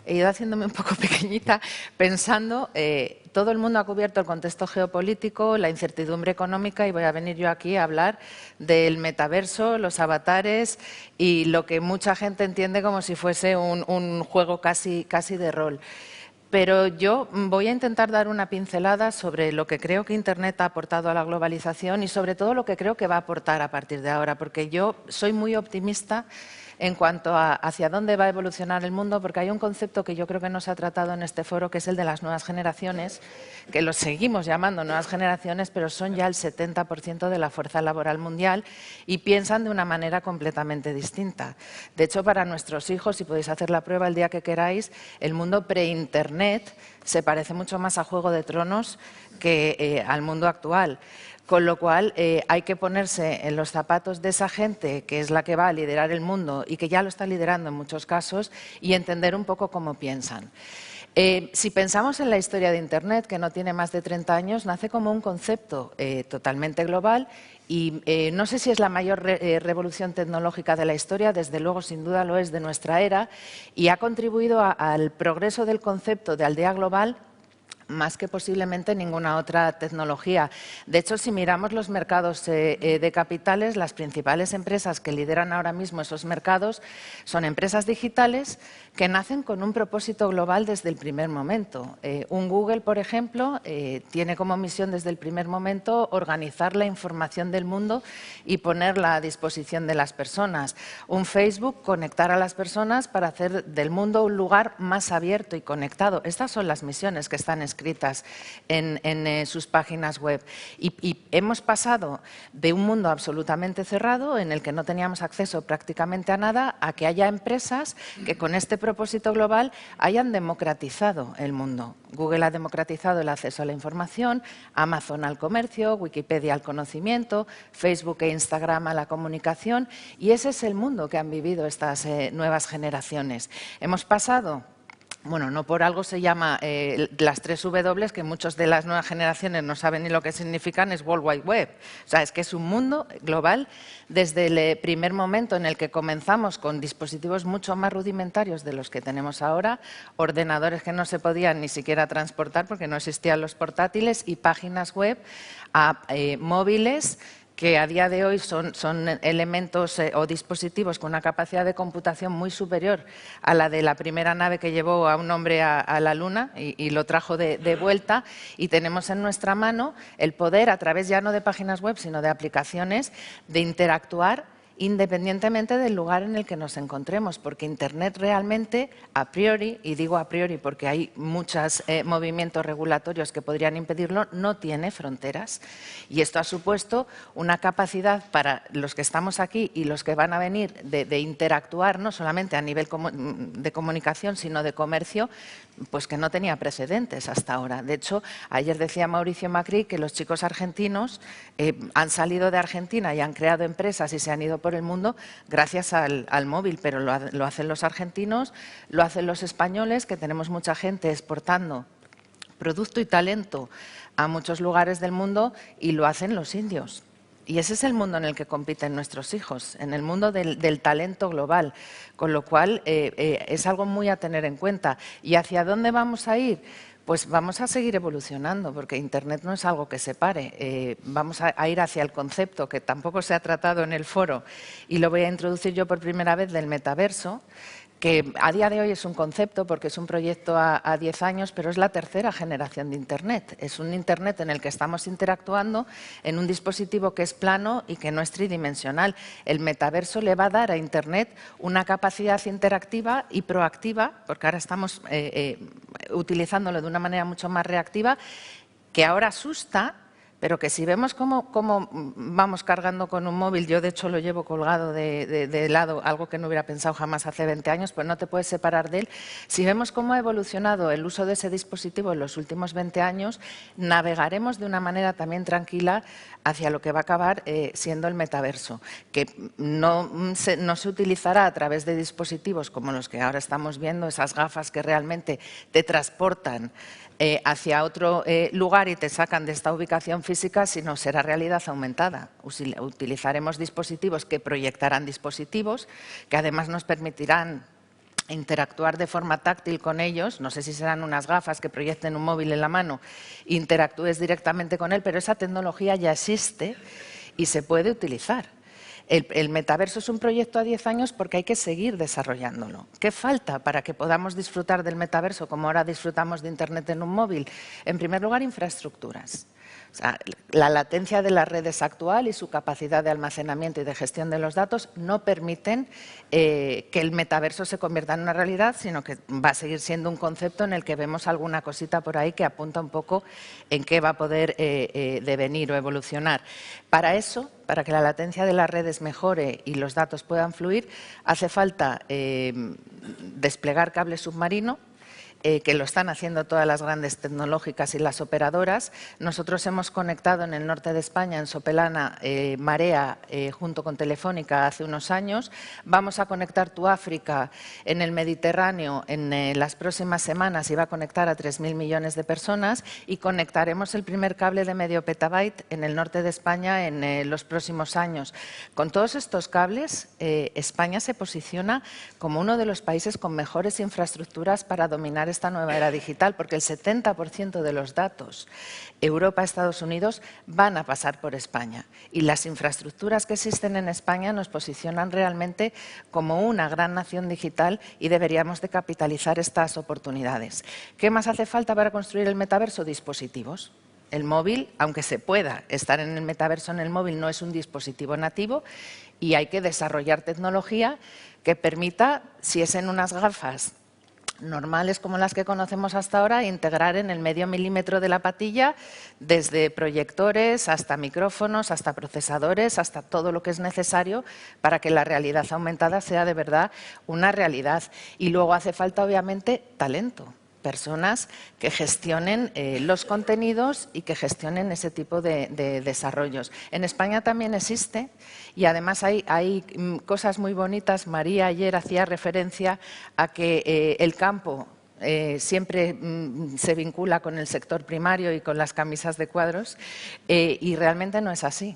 [SPEAKER 5] he ido haciéndome un poco pequeñita, pensando, todo el mundo ha cubierto el contexto geopolítico, la incertidumbre económica, y voy a venir yo aquí a hablar del metaverso, los avatares y lo que mucha gente entiende como si fuese un juego casi de rol. Pero yo voy a intentar dar una pincelada sobre lo que creo que Internet ha aportado a la globalización y sobre todo lo que creo que va a aportar a partir de ahora, porque yo soy muy optimista en cuanto a hacia dónde va a evolucionar el mundo, porque hay un concepto que yo creo que no se ha tratado en este foro, que es el de las nuevas generaciones, que los seguimos llamando nuevas generaciones, pero son ya el 70% de la fuerza laboral mundial y piensan de una manera completamente distinta. De hecho, para nuestros hijos, si podéis hacer la prueba el día que queráis, el mundo pre-Internet se parece mucho más a Juego de Tronos que al mundo actual. Con lo cual, hay que ponerse en los zapatos de esa gente que es la que va a liderar el mundo y que ya lo está liderando en muchos casos, y entender un poco cómo piensan. Si pensamos en la historia de Internet, que no tiene más de 30 años, nace como un concepto totalmente global y no sé si es la mayor revolución tecnológica de la historia, desde luego sin duda lo es de nuestra era, y ha contribuido al progreso del concepto de aldea global más que posiblemente ninguna otra tecnología. De hecho, si miramos los mercados de capitales, las principales empresas que lideran ahora mismo esos mercados son empresas digitales que nacen con un propósito global desde el primer momento. Un Google, por ejemplo, tiene como misión desde el primer momento organizar la información del mundo y ponerla a disposición de las personas. Un Facebook, conectar a las personas para hacer del mundo un lugar más abierto y conectado. Estas son las misiones que están escritas en sus páginas web. Y hemos pasado de un mundo absolutamente cerrado, en el que no teníamos acceso prácticamente a nada, a que haya empresas que con este propósito global hayan democratizado el mundo. Google ha democratizado el acceso a la información, Amazon al comercio, Wikipedia al conocimiento, Facebook e Instagram a la comunicación, y ese es el mundo que han vivido estas nuevas generaciones. Hemos pasado... Bueno, no por algo se llama las 3 W, que muchos de las nuevas generaciones no saben ni lo que significan, es World Wide Web. O sea, es que es un mundo global desde el primer momento en el que comenzamos con dispositivos mucho más rudimentarios de los que tenemos ahora, ordenadores que no se podían ni siquiera transportar porque no existían los portátiles, y páginas web, a móviles que a día de hoy son elementos o dispositivos con una capacidad de computación muy superior a la de la primera nave que llevó a un hombre a la Luna y lo trajo de vuelta, y tenemos en nuestra mano el poder, a través ya no de páginas web, sino de aplicaciones, de interactuar independientemente del lugar en el que nos encontremos, porque Internet realmente, a priori, y digo a priori porque hay muchos movimientos regulatorios que podrían impedirlo, no tiene fronteras. Y esto ha supuesto una capacidad para los que estamos aquí y los que van a venir de interactuar, no solamente a nivel de comunicación, sino de comercio, pues que no tenía precedentes hasta ahora. De hecho, ayer decía Mauricio Macri que los chicos argentinos han salido de Argentina y han creado empresas y se han ido por el mundo gracias al móvil, pero lo hacen los argentinos, lo hacen los españoles, que tenemos mucha gente exportando producto y talento a muchos lugares del mundo, y lo hacen los indios. Y ese es el mundo en el que compiten nuestros hijos, en el mundo del talento global, con lo cual es algo muy a tener en cuenta. ¿Y hacia dónde vamos a ir? Pues vamos a seguir evolucionando, porque Internet no es algo que se pare. Vamos a ir hacia el concepto que tampoco se ha tratado en el foro, y lo voy a introducir yo por primera vez, del metaverso, que a día de hoy es un concepto porque es un proyecto a 10 años, pero es la tercera generación de Internet. Es un Internet en el que estamos interactuando en un dispositivo que es plano y que no es tridimensional. El metaverso le va a dar a Internet una capacidad interactiva y proactiva, porque ahora estamos utilizándolo de una manera mucho más reactiva, que ahora asusta, pero que si vemos cómo vamos cargando con un móvil, yo de hecho lo llevo colgado de lado, algo que no hubiera pensado jamás hace 20 años, pues no te puedes separar de él. Si vemos cómo ha evolucionado el uso de ese dispositivo en los últimos 20 años, navegaremos de una manera también tranquila hacia lo que va a acabar siendo el metaverso, que no se utilizará a través de dispositivos como los que ahora estamos viendo, esas gafas que realmente te transportan hacia otro lugar y te sacan de esta ubicación física, sino será realidad aumentada. Utilizaremos dispositivos que proyectarán dispositivos, que además nos permitirán interactuar de forma táctil con ellos. No sé si serán unas gafas que proyecten un móvil en la mano, interactúes directamente con él, pero esa tecnología ya existe y se puede utilizar. El metaverso es un proyecto a 10 años porque hay que seguir desarrollándolo. ¿Qué falta para que podamos disfrutar del metaverso como ahora disfrutamos de Internet en un móvil? En primer lugar, infraestructuras. O sea, la latencia de las redes actual y su capacidad de almacenamiento y de gestión de los datos no permiten que el metaverso se convierta en una realidad, sino que va a seguir siendo un concepto en el que vemos alguna cosita por ahí que apunta un poco en qué va a poder devenir o evolucionar. Para eso, para que la latencia de las redes mejore y los datos puedan fluir, hace falta desplegar cable submarino, que lo están haciendo todas las grandes tecnológicas y las operadoras. Nosotros hemos conectado en el norte de España, en Sopelana, Marea, junto con Telefónica, hace unos años. Vamos a conectar Tuáfrica en el Mediterráneo en las próximas semanas y va a conectar a 3.000 millones de personas, y conectaremos el primer cable de medio petabyte en el norte de España en los próximos años. Con todos estos cables, España se posiciona como uno de los países con mejores infraestructuras para dominar esta nueva era digital, porque el 70% de los datos Europa-Estados Unidos van a pasar por España, y las infraestructuras que existen en España nos posicionan realmente como una gran nación digital y deberíamos de capitalizar estas oportunidades. ¿Qué más hace falta para construir el metaverso? Dispositivos. El móvil, aunque se pueda estar en el metaverso en el móvil, no es un dispositivo nativo y hay que desarrollar tecnología que permita, si es en unas gafas normales como las que conocemos hasta ahora, integrar en el medio milímetro de la patilla desde proyectores hasta micrófonos, hasta procesadores, hasta todo lo que es necesario para que la realidad aumentada sea de verdad una realidad. Y luego hace falta, obviamente, talento. Personas que gestionen los contenidos y que gestionen ese tipo de desarrollos. En España también existe, y además hay cosas muy bonitas. María ayer hacía referencia a que el campo siempre se vincula con el sector primario y con las camisas de cuadros, y realmente no es así.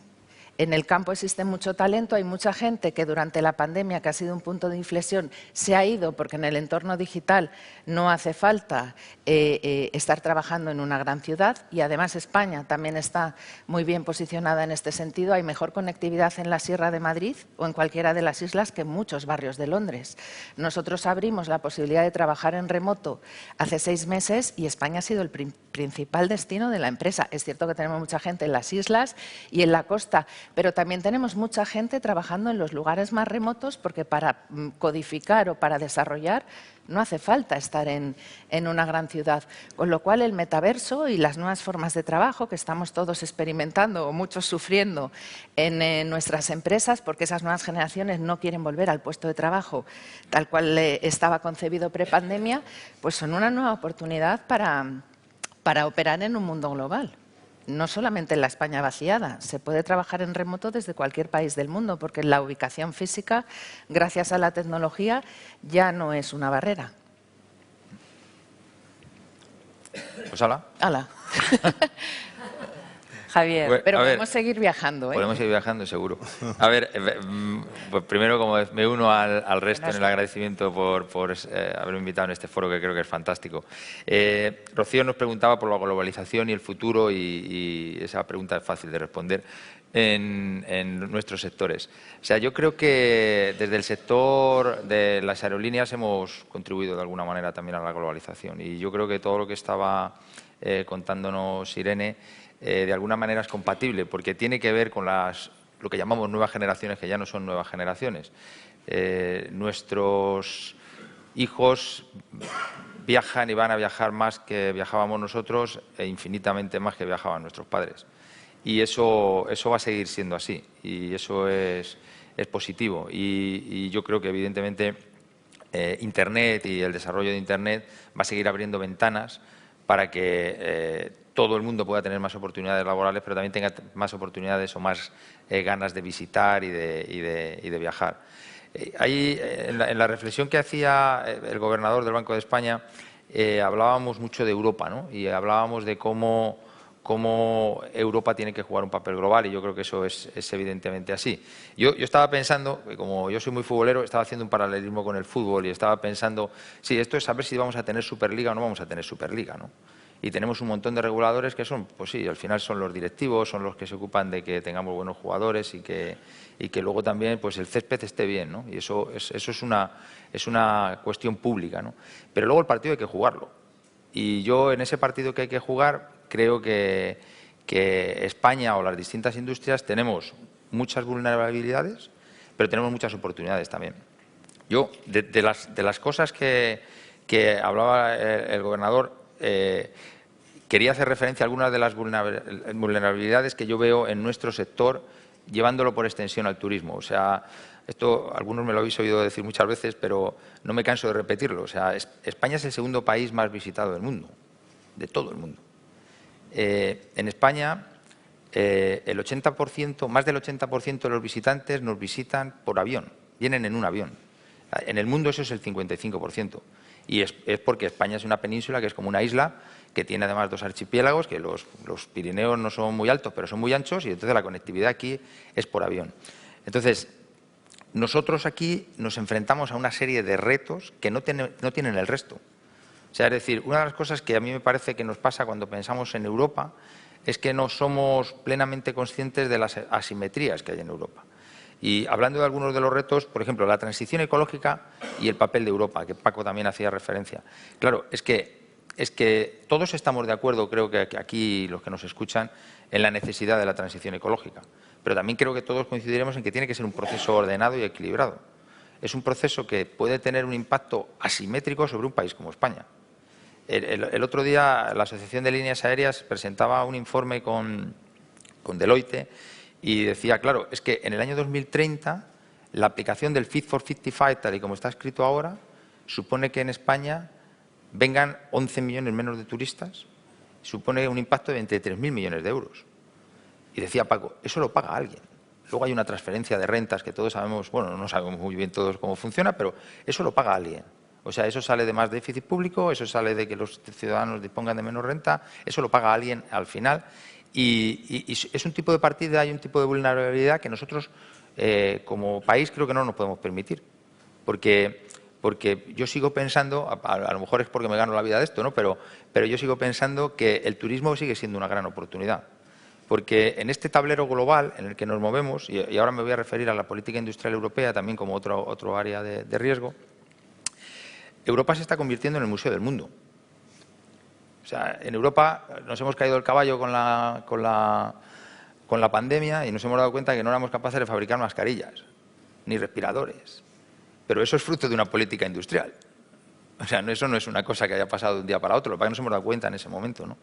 [SPEAKER 5] En el campo existe mucho talento, hay mucha gente que durante la pandemia, que ha sido un punto de inflexión, se ha ido porque en el entorno digital no hace falta estar trabajando en una gran ciudad, y además España también está muy bien posicionada en este sentido. Hay mejor conectividad en la Sierra de Madrid o en cualquiera de las islas que en muchos barrios de Londres. Nosotros abrimos la posibilidad de trabajar en remoto hace 6 meses y España ha sido el principal destino de la empresa. Es cierto que tenemos mucha gente en las islas y en la costa, pero también tenemos mucha gente trabajando en los lugares más remotos, porque para codificar o para desarrollar no hace falta estar en una gran ciudad. Con lo cual, el metaverso y las nuevas formas de trabajo que estamos todos experimentando o muchos sufriendo en nuestras empresas, porque esas nuevas generaciones no quieren volver al puesto de trabajo tal cual estaba concebido prepandemia, pues son una nueva oportunidad para operar en un mundo global. No solamente en la España vaciada, se puede trabajar en remoto desde cualquier país del mundo, porque la ubicación física, gracias a la tecnología, ya no es una barrera.
[SPEAKER 6] Pues hala.
[SPEAKER 5] ¡Hala!
[SPEAKER 3] Javier.
[SPEAKER 5] Pero podemos seguir viajando, ¿eh?
[SPEAKER 6] Podemos seguir viajando, seguro. A ver, pues primero, como me uno al resto en el agradecimiento por haberme invitado en este foro, que creo que es fantástico. Rocío nos preguntaba por la globalización y el futuro, y esa pregunta es fácil de responder. en nuestros sectores. O sea, yo creo que desde el sector de las aerolíneas hemos contribuido de alguna manera también a la globalización y yo creo que todo lo que estaba contándonos Irene de alguna manera es compatible porque tiene que ver con lo que llamamos nuevas generaciones, que ya no son nuevas generaciones. Nuestros hijos viajan y van a viajar más que viajábamos nosotros e infinitamente más que viajaban nuestros padres. Y eso va a seguir siendo así y eso es positivo. Y yo creo que, evidentemente, Internet y el desarrollo de Internet va a seguir abriendo ventanas para que todo el mundo pueda tener más oportunidades laborales, pero también tenga más oportunidades o más ganas de visitar y de viajar. Ahí, en la reflexión que hacía el gobernador del Banco de España, hablábamos mucho de Europa, ¿no? Y hablábamos de cómo Europa tiene que jugar un papel global y yo creo que eso es evidentemente así. Yo estaba pensando, como yo soy muy futbolero, estaba haciendo un paralelismo con el fútbol y estaba pensando, sí, esto es saber si vamos a tener Superliga o no vamos a tener Superliga, ¿no? Y tenemos un montón de reguladores que son, pues sí, al final son los directivos, son los que se ocupan de que tengamos buenos jugadores y que luego también pues el césped esté bien, ¿no? Y eso es una cuestión pública, ¿no? Pero luego el partido hay que jugarlo. Y yo en ese partido que hay que jugar creo que España o las distintas industrias tenemos muchas vulnerabilidades, pero tenemos muchas oportunidades también. Yo, de las cosas que hablaba el gobernador, quería hacer referencia a algunas de las vulnerabilidades que yo veo en nuestro sector, llevándolo por extensión al turismo. O sea, esto algunos me lo habéis oído decir muchas veces, pero no me canso de repetirlo. O sea, España es el segundo país más visitado del mundo, de todo el mundo. En España, el 80%, más del 80% de los visitantes nos visitan por avión, vienen en un avión. En el mundo eso es el 55%. Y es porque España es una península que es como una isla, que tiene además dos archipiélagos, que los Pirineos no son muy altos, pero son muy anchos, y entonces la conectividad aquí es por avión. Entonces, nosotros aquí nos enfrentamos a una serie de retos que no tienen el resto. O sea, es decir, una de las cosas que a mí me parece que nos pasa cuando pensamos en Europa es que no somos plenamente conscientes de las asimetrías que hay en Europa. Y hablando de algunos de los retos, por ejemplo, la transición ecológica y el papel de Europa, que Paco también hacía referencia. Claro, es que todos estamos de acuerdo, creo que aquí los que nos escuchan, en la necesidad de la transición ecológica. Pero también creo que todos coincidiremos en que tiene que ser un proceso ordenado y equilibrado. Es un proceso que puede tener un impacto asimétrico sobre un país como España. El otro día la Asociación de Líneas Aéreas presentaba un informe con Deloitte y decía, claro, es que en el año 2030 la aplicación del Fit for 55, tal y como está escrito ahora, supone que en España vengan 11 millones menos de turistas, supone un impacto de entre 3.000 millones de euros. Y decía Paco, eso lo paga alguien. Luego hay una transferencia de rentas que todos sabemos, bueno, no sabemos muy bien todos cómo funciona, pero eso lo paga alguien. O sea, eso sale de más déficit público, eso sale de que los ciudadanos dispongan de menos renta, eso lo paga alguien al final. Y es un tipo de partida y un tipo de vulnerabilidad que nosotros, como país, creo que no nos podemos permitir. Porque yo sigo pensando, a lo mejor es porque me gano la vida de esto, ¿no? Pero yo sigo pensando que el turismo sigue siendo una gran oportunidad. Porque en este tablero global en el que nos movemos, y ahora me voy a referir a la política industrial europea también como otro área de riesgo, Europa se está convirtiendo en el museo del mundo. O sea, en Europa nos hemos caído del caballo con la pandemia y nos hemos dado cuenta que no éramos capaces de fabricar mascarillas ni respiradores. Pero eso es fruto de una política industrial. O sea, eso no es una cosa que haya pasado de un día para otro, lo que nos hemos dado cuenta en ese momento, ¿no?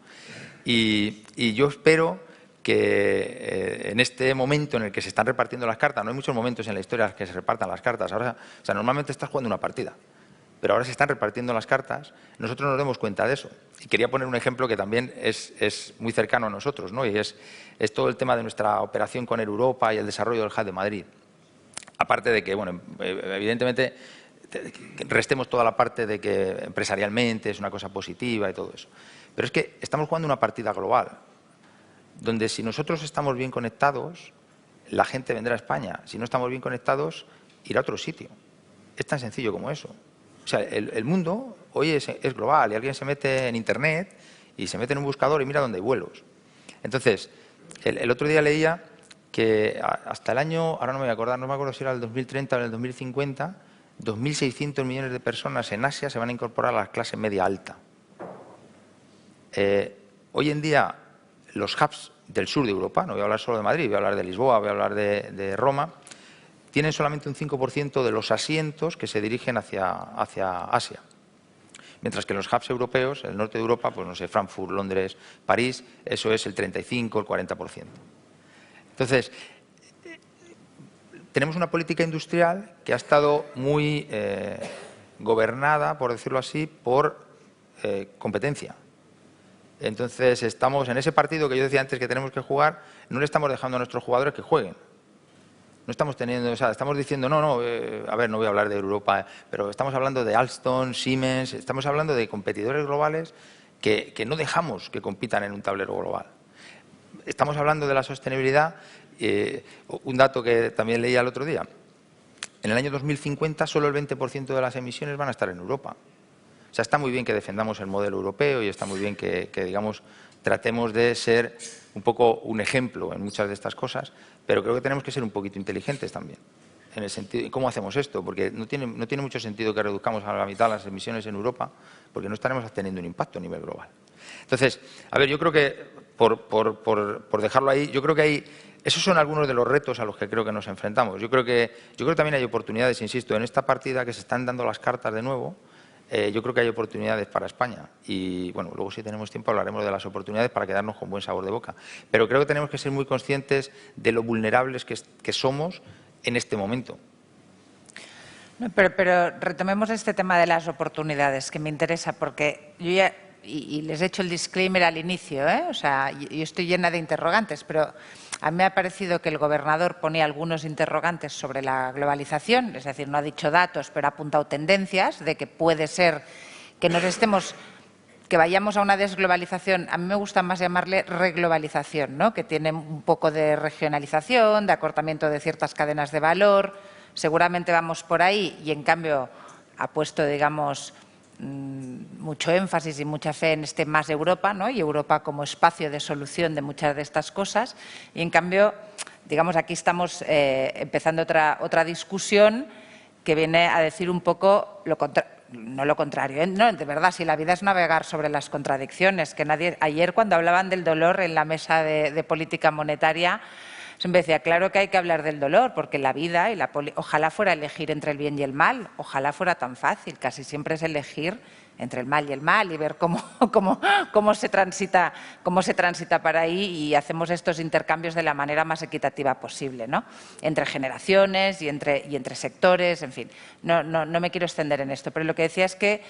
[SPEAKER 6] Y yo espero que en este momento en el que se están repartiendo las cartas, no hay muchos momentos en la historia en los que se repartan las cartas. Ahora, o sea, normalmente estás jugando una partida, pero ahora se están repartiendo las cartas, nosotros nos demos cuenta de eso. Y quería poner un ejemplo que también es muy cercano a nosotros, ¿no? Y es todo el tema de nuestra operación con Air Europa y el desarrollo del Hub de Madrid. Aparte de que, bueno, evidentemente restemos toda la parte de que empresarialmente es una cosa positiva y todo eso. Pero es que estamos jugando una partida global, donde si nosotros estamos bien conectados, la gente vendrá a España. Si no estamos bien conectados, irá a otro sitio. Es tan sencillo como eso. O sea, el mundo hoy es global y alguien se mete en Internet y se mete en un buscador y mira dónde hay vuelos. Entonces, el otro día leía que hasta el año, ahora no me voy a acordar, no me acuerdo si era el 2030 o el 2050, 2.600 millones de personas en Asia se van a incorporar a la clase media alta. Hoy en día, los hubs del sur de Europa, no voy a hablar solo de Madrid, voy a hablar de Lisboa, voy a hablar de Roma, tienen solamente un 5% de los asientos que se dirigen hacia Asia. Mientras que en los hubs europeos, el norte de Europa, pues no sé, Frankfurt, Londres, París, eso es el 35, el 40%. Entonces, tenemos una política industrial que ha estado muy gobernada, por decirlo así, por competencia. Entonces, estamos en ese partido que yo decía antes que tenemos que jugar, no le estamos dejando a nuestros jugadores que jueguen. No estamos teniendo, o sea, estamos diciendo, a ver, no voy a hablar de Europa, pero estamos hablando de Alstom, Siemens, estamos hablando de competidores globales que no dejamos que compitan en un tablero global. Estamos hablando de la sostenibilidad, un dato que también leía el otro día. En el año 2050 solo el 20% de las emisiones van a estar en Europa. O sea, está muy bien que defendamos el modelo europeo y está muy bien que digamos, tratemos de ser un poco un ejemplo en muchas de estas cosas, pero creo que tenemos que ser un poquito inteligentes también. En el sentido, ¿cómo hacemos esto? Porque no tiene mucho sentido que reduzcamos a la mitad las emisiones en Europa, porque no estaremos teniendo un impacto a nivel global. Entonces, a ver, yo creo que, por dejarlo ahí, yo creo que hay... Esos son algunos de los retos a los que creo que nos enfrentamos. Yo creo que también hay oportunidades, insisto, en esta partida que se están dando las cartas de nuevo. Yo creo que hay oportunidades para España y, bueno, luego si tenemos tiempo hablaremos de las oportunidades para quedarnos con buen sabor de boca. Pero creo que tenemos que ser muy conscientes de lo vulnerables que somos en este momento.
[SPEAKER 3] No, pero retomemos este tema de las oportunidades, que me interesa, porque yo ya, y les he hecho el disclaimer al inicio, o sea, yo estoy llena de interrogantes, pero a mí me ha parecido que el gobernador ponía algunos interrogantes sobre la globalización, es decir, no ha dicho datos, pero ha apuntado tendencias de que puede ser que que vayamos a una desglobalización. A mí me gusta más llamarle reglobalización, ¿no? Que tiene un poco de regionalización, de acortamiento de ciertas cadenas de valor. Seguramente vamos por ahí y, en cambio, ha puesto, digamos, mucho énfasis y mucha fe en este más Europa, ¿no? Y Europa como espacio de solución de muchas de estas cosas. Y, en cambio, digamos, aquí estamos empezando otra discusión que viene a decir un poco no lo contrario, no, de verdad, si la vida es navegar sobre las contradicciones, que ayer cuando hablaban del dolor en la mesa de política monetaria, siempre decía, claro que hay que hablar del dolor, porque la vida y ojalá fuera elegir entre el bien y el mal, ojalá fuera tan fácil, casi siempre es elegir entre el mal y el mal y ver cómo se transita para ahí y hacemos estos intercambios de la manera más equitativa posible, ¿no? Entre generaciones y entre sectores, en fin. No me quiero extender en esto, pero lo que decía es que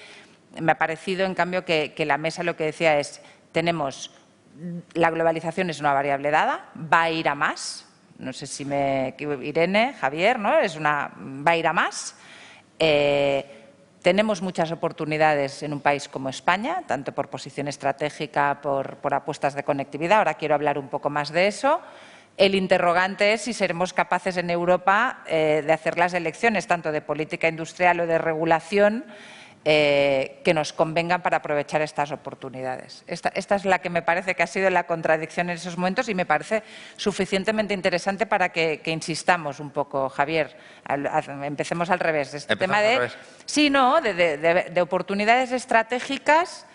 [SPEAKER 3] me ha parecido, en cambio, que la mesa lo que decía es, la globalización es una variable dada, va a ir a más, no sé si Irene, Javier, ¿no? Va a ir a más. Tenemos muchas oportunidades en un país como España, tanto por posición estratégica, por apuestas de conectividad. Ahora quiero hablar un poco más de eso. El interrogante es si seremos capaces en Europa de hacer las elecciones, tanto de política industrial o de regulación, que nos convengan para aprovechar estas oportunidades. Esta es la que me parece que ha sido la contradicción en esos momentos y me parece suficientemente interesante para que insistamos un poco, Javier. Empecemos al revés. Este tema de oportunidades estratégicas,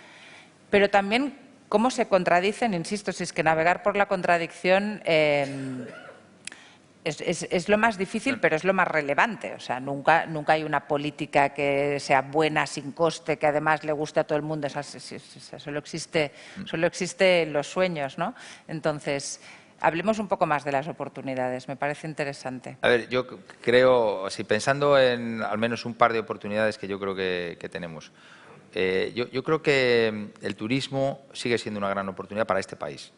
[SPEAKER 3] pero también cómo se contradicen, insisto, si es que navegar por la contradicción es lo más difícil, pero es lo más relevante. O sea, nunca hay una política que sea buena, sin coste, que además le guste a todo el mundo. Solo existe en los sueños, ¿no? Entonces, hablemos un poco más de las oportunidades. Me parece interesante.
[SPEAKER 6] A ver, yo creo, pensando en al menos un par de oportunidades que yo creo que tenemos. Yo creo que el turismo sigue siendo una gran oportunidad para este país.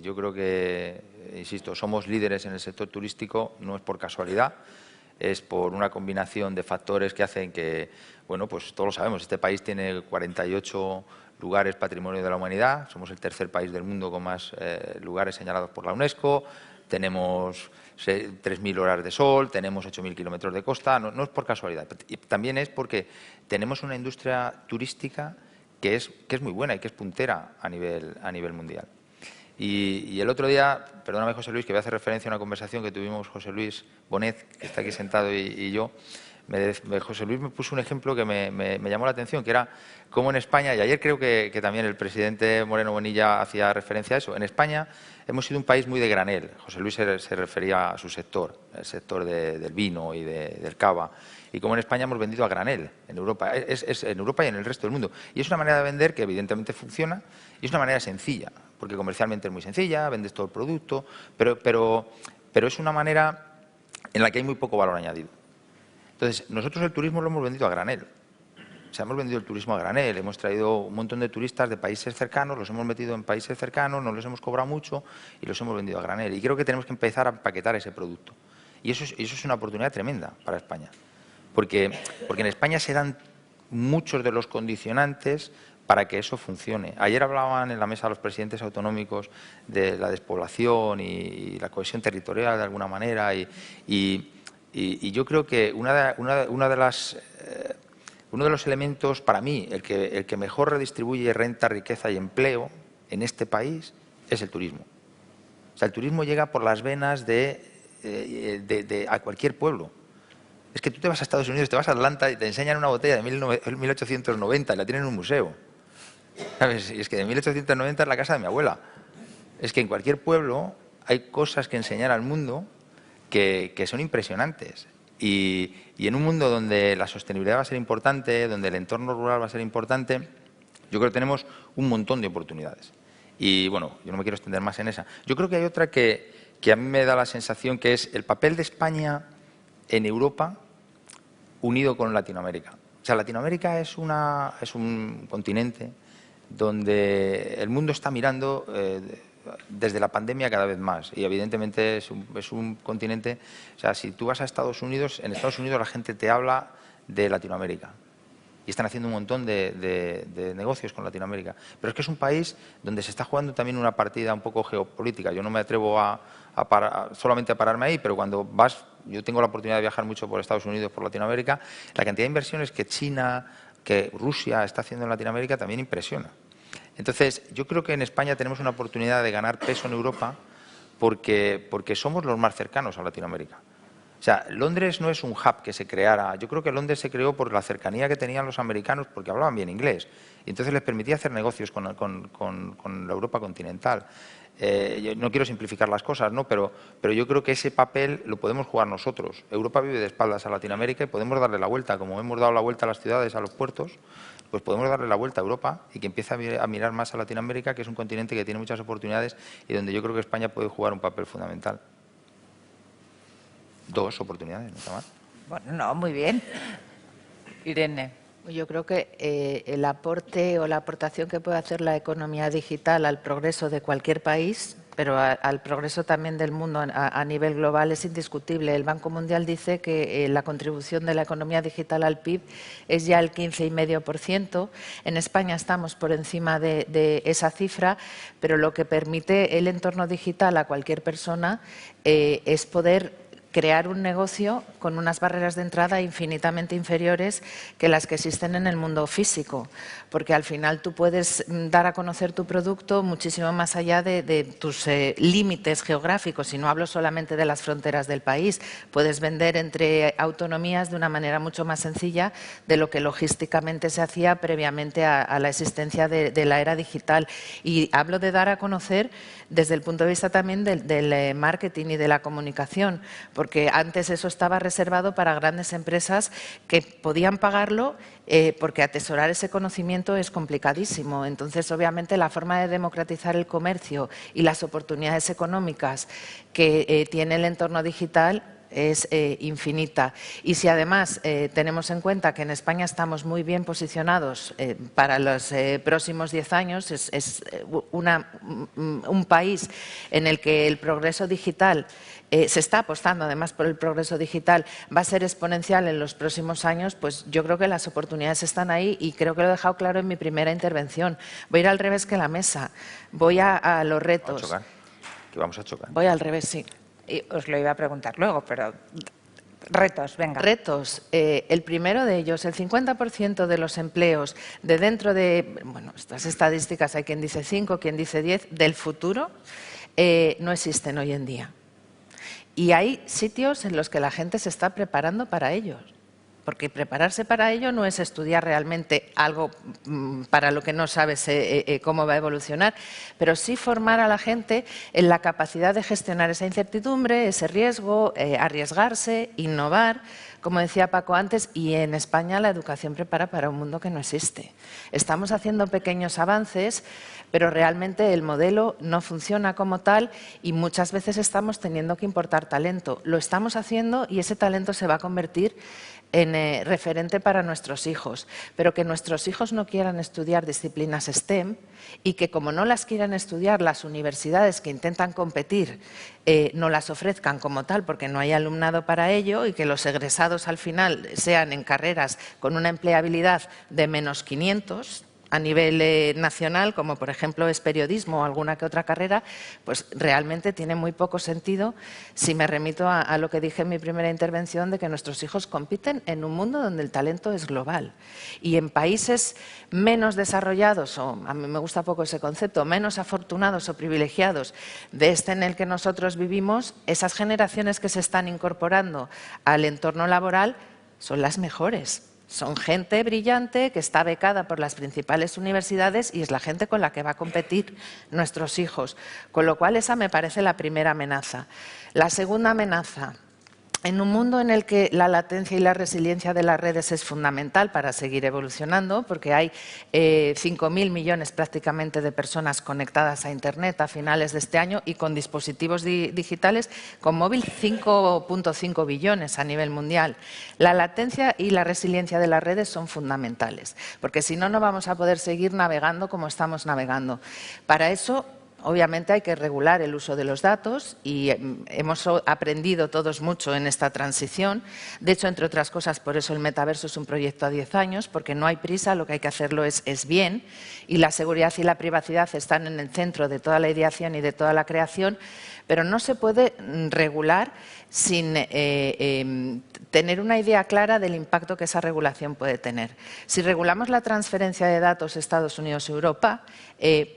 [SPEAKER 6] Yo creo que, insisto, somos líderes en el sector turístico, no es por casualidad, es por una combinación de factores que hacen que, bueno, pues todos lo sabemos, este país tiene 48 lugares patrimonio de la humanidad, somos el tercer país del mundo con más lugares señalados por la UNESCO, tenemos 3.000 horas de sol, tenemos 8.000 kilómetros de costa, no es por casualidad, y también es porque tenemos una industria turística que es muy buena y que es puntera a nivel mundial. Y el otro día, perdóname José Luis, que voy a hacer referencia a una conversación que tuvimos José Luis Bonet, que está aquí sentado, y yo, José Luis me puso un ejemplo que me llamó la atención, que era cómo en España, y ayer creo que también el presidente Moreno Bonilla hacía referencia a eso, en España hemos sido un país muy de granel. José Luis se refería a su sector, el sector del vino y del cava, y cómo en España hemos vendido a granel, en Europa, en Europa y en el resto del mundo. Y es una manera de vender que evidentemente funciona y es una manera sencilla, porque comercialmente es muy sencilla, vendes todo el producto, pero es una manera en la que hay muy poco valor añadido. Entonces, nosotros el turismo lo hemos vendido a granel. O sea, hemos vendido el turismo a granel, hemos traído un montón de turistas de países cercanos, los hemos metido en países cercanos, no les hemos cobrado mucho y los hemos vendido a granel. Y creo que tenemos que empezar a empaquetar ese producto. Y eso es una oportunidad tremenda para España. Porque en España se dan muchos de los condicionantes para que eso funcione. Ayer hablaban en la mesa los presidentes autonómicos de la despoblación y la cohesión territorial de alguna manera y yo creo que uno de los elementos, para mí, el que mejor redistribuye renta, riqueza y empleo en este país es el turismo. O sea, el turismo llega por las venas a cualquier pueblo. Es que tú te vas a Estados Unidos, te vas a Atlanta y te enseñan una botella de 1890 y la tienen en un museo. ¿Sabes? Y es que de 1890 es la casa de mi abuela. Es que en cualquier pueblo hay cosas que enseñar al mundo que son impresionantes. Y en un mundo donde la sostenibilidad va a ser importante, donde el entorno rural va a ser importante, yo creo que tenemos un montón de oportunidades. Y bueno, yo no me quiero extender más en esa. Yo creo que hay otra que a mí me da la sensación que es el papel de España en Europa unido con Latinoamérica. O sea, Latinoamérica es un continente donde el mundo está mirando desde la pandemia cada vez más y evidentemente es un continente, o sea, si tú vas a Estados Unidos, en Estados Unidos la gente te habla de Latinoamérica y están haciendo un montón de negocios con Latinoamérica. Pero es que es un país donde se está jugando también una partida un poco geopolítica. Yo no me atrevo solamente a pararme ahí, pero cuando yo tengo la oportunidad de viajar mucho por Estados Unidos, por Latinoamérica, la cantidad de inversiones que China, que Rusia está haciendo en Latinoamérica también impresiona. Entonces, yo creo que en España tenemos una oportunidad de ganar peso en Europa porque somos los más cercanos a Latinoamérica. O sea, Londres no es un hub que se creara. Yo creo que Londres se creó por la cercanía que tenían los americanos porque hablaban bien inglés. Y entonces les permitía hacer negocios con la Europa continental. Yo no quiero simplificar las cosas, ¿no? Pero yo creo que ese papel lo podemos jugar nosotros. Europa vive de espaldas a Latinoamérica y podemos darle la vuelta. Como hemos dado la vuelta a las ciudades, a los puertos, pues podemos darle la vuelta a Europa y que empiece a mirar más a Latinoamérica, que es un continente que tiene muchas oportunidades y donde yo creo que España puede jugar un papel fundamental. 2 oportunidades, no está mal.
[SPEAKER 3] Bueno, no, muy bien. Irene.
[SPEAKER 5] Yo creo que el aporte o la aportación que puede hacer la economía digital al progreso de cualquier país, pero al progreso también del mundo a nivel global es indiscutible. El Banco Mundial dice que la contribución de la economía digital al PIB es ya el 15,5%. En España estamos por encima de esa cifra, pero lo que permite el entorno digital a cualquier persona es poder crear un negocio con unas barreras de entrada infinitamente inferiores que las que existen en el mundo físico, porque al final tú puedes dar a conocer tu producto muchísimo más allá de tus límites geográficos, y no hablo solamente de las fronteras del país. Puedes vender entre autonomías de una manera mucho más sencilla de lo que logísticamente se hacía previamente a la existencia de la era digital. Y hablo de dar a conocer desde el punto de vista también del marketing y de la comunicación, porque antes eso estaba reservado para grandes empresas que podían pagarlo porque atesorar ese conocimiento es complicadísimo. Entonces, obviamente, la forma de democratizar el comercio y las oportunidades económicas que tiene el entorno digital es infinita. Y si además tenemos en cuenta que en España estamos muy bien posicionados para los próximos 10 años, es un país en el que el progreso digital se está apostando además por el progreso digital, va a ser exponencial en los próximos años, pues yo creo que las oportunidades están ahí y creo que lo he dejado claro en mi primera intervención. Voy a ir al revés que la mesa, voy a los retos.
[SPEAKER 6] ¿Vamos a chocar? ¿Que vamos a chocar?
[SPEAKER 5] Voy al revés, sí.
[SPEAKER 3] Y os lo iba a preguntar luego, pero Retos, venga.
[SPEAKER 5] Retos. El primero de ellos, el 50% de los empleos de dentro de, bueno, estas estadísticas hay quien dice 5, quien dice 10, del futuro, no existen hoy en día. Y hay sitios en los que la gente se está preparando para ellos. Porque prepararse para ello no es estudiar realmente algo para lo que no sabes cómo va a evolucionar, pero sí formar a la gente en la capacidad de gestionar esa incertidumbre, ese riesgo, arriesgarse, innovar, como decía Paco antes, y en España la educación prepara para un mundo que no existe. Estamos haciendo pequeños avances, pero realmente el modelo no funciona como tal y muchas veces estamos teniendo que importar talento. Lo estamos haciendo y ese talento se va a convertir en referente para nuestros hijos, pero que nuestros hijos no quieran estudiar disciplinas STEM y que como no las quieran estudiar las universidades que intentan competir no las ofrezcan como tal porque no hay alumnado para ello y que los egresados al final sean en carreras con una empleabilidad de menos 500 a nivel nacional, como por ejemplo es periodismo o alguna que otra carrera, pues realmente tiene muy poco sentido si me remito a lo que dije en mi primera intervención de que nuestros hijos compiten en un mundo donde el talento es global. Y en países menos desarrollados, o a mí me gusta poco ese concepto, menos afortunados o privilegiados de este en el que nosotros vivimos, esas generaciones que se están incorporando al entorno laboral son las mejores. Son gente brillante que está becada por las principales universidades y es la gente con la que va a competir nuestros hijos. Con lo cual, esa me parece la primera amenaza. La segunda amenaza, en un mundo en el que la latencia y la resiliencia de las redes es fundamental para seguir evolucionando, porque hay 5.000 millones prácticamente de personas conectadas a Internet a finales de este año y con dispositivos digitales, con móvil 5.5 billones a nivel mundial. La latencia y la resiliencia de las redes son fundamentales, porque si no, no vamos a poder seguir navegando como estamos navegando. Para eso, obviamente hay que regular el uso de los datos y hemos aprendido todos mucho en esta transición. De hecho, entre otras cosas, por eso el metaverso es un proyecto a 10 años, porque no hay prisa, lo que hay que hacerlo es bien y la seguridad y la privacidad están en el centro de toda la ideación y de toda la creación, pero no se puede regular sin tener una idea clara del impacto que esa regulación puede tener. Si regulamos la transferencia de datos Estados Unidos-Europa,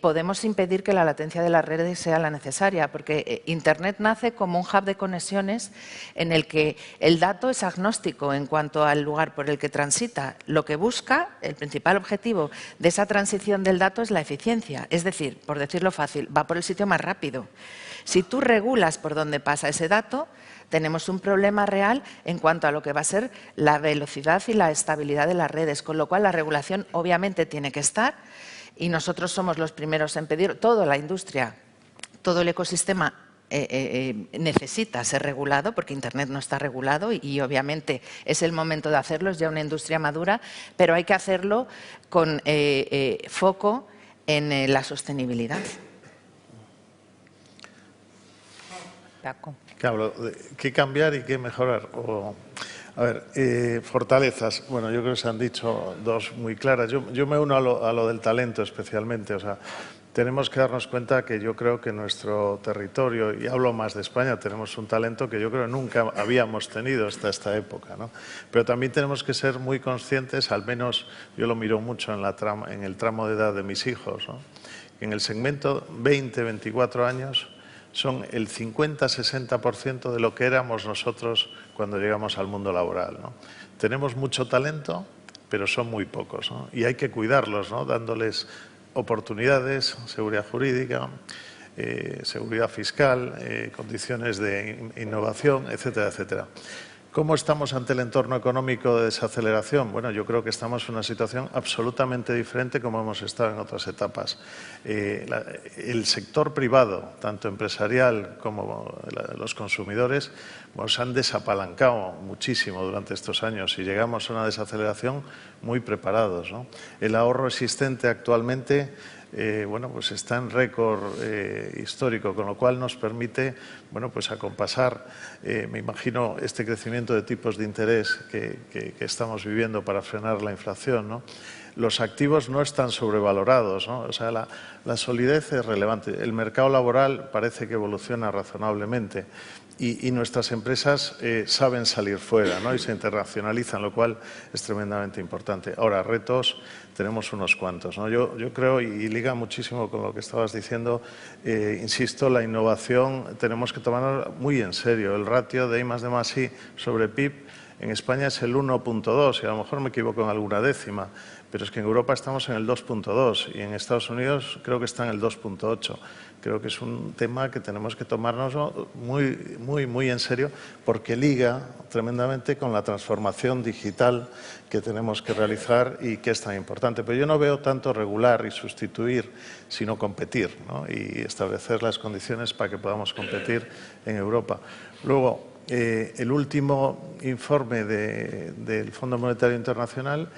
[SPEAKER 5] podemos impedir que la latencia de las redes sea la necesaria, porque Internet nace como un hub de conexiones en el que el dato es agnóstico en cuanto al lugar por el que transita. Lo que busca, el principal objetivo de esa transición del dato es la eficiencia, es decir, por decirlo fácil, va por el sitio más rápido. Si tú regulas por dónde pasa ese dato, tenemos un problema real en cuanto a lo que va a ser la velocidad y la estabilidad de las redes, con lo cual la regulación obviamente tiene que estar y nosotros somos los primeros en pedir, toda la industria, todo el ecosistema necesita ser regulado porque Internet no está regulado y obviamente es el momento de hacerlo, es ya una industria madura, pero hay que hacerlo con foco en la sostenibilidad.
[SPEAKER 3] Paco.
[SPEAKER 4] ¿Qué cambiar y qué mejorar? A ver, fortalezas. Bueno, yo creo que se han dicho dos muy claras. Yo me uno a lo del talento especialmente. O sea, tenemos que darnos cuenta que yo creo que nuestro territorio, y hablo más de España, tenemos un talento que yo creo que nunca habíamos tenido hasta esta época, ¿no? Pero también tenemos que ser muy conscientes, al menos yo lo miro mucho en el tramo de edad de mis hijos, ¿no? En el segmento 20-24 años son el 50-60% de lo que éramos nosotros cuando llegamos al mundo laboral, ¿no? Tenemos mucho talento, pero son muy pocos, ¿no? Y hay que cuidarlos, ¿no? Dándoles oportunidades, seguridad jurídica, seguridad fiscal, condiciones de innovación, etcétera, etcétera. ¿Cómo estamos ante el entorno económico de desaceleración? Bueno, yo creo que estamos en una situación absolutamente diferente como hemos estado en otras etapas. El sector privado, tanto empresarial como los consumidores, se han desapalancado muchísimo durante estos años y llegamos a una desaceleración muy preparados, ¿no? El ahorro existente actualmente bueno, pues está en récord histórico, con lo cual nos permite, bueno, pues acompasar, me imagino, este crecimiento de tipos de interés que estamos viviendo para frenar la inflación, ¿no? Los activos no están sobrevalorados, ¿no? O sea, la solidez es relevante. El mercado laboral parece que evoluciona razonablemente. y nuestras empresas saben salir fuera, ¿no? Y se internacionalizan, lo cual es tremendamente importante. Ahora, retos tenemos unos cuantos, ¿no? Yo creo, y liga muchísimo con lo que estabas diciendo, insisto, la innovación tenemos que tomarla muy en serio. El ratio de I+D+I sobre PIB en España es el 1.2 y a lo mejor me equivoco en alguna décima, pero es que en Europa estamos en el 2.2 y en Estados Unidos creo que está en el 2.8. Creo que es un tema que tenemos que tomarnos muy en serio porque liga tremendamente con la transformación digital que tenemos que realizar y que es tan importante. Pero yo no veo tanto regular y sustituir, sino competir, ¿no? Y establecer las condiciones para que podamos competir en Europa. Luego, el último informe del Fondo Monetario Internacional,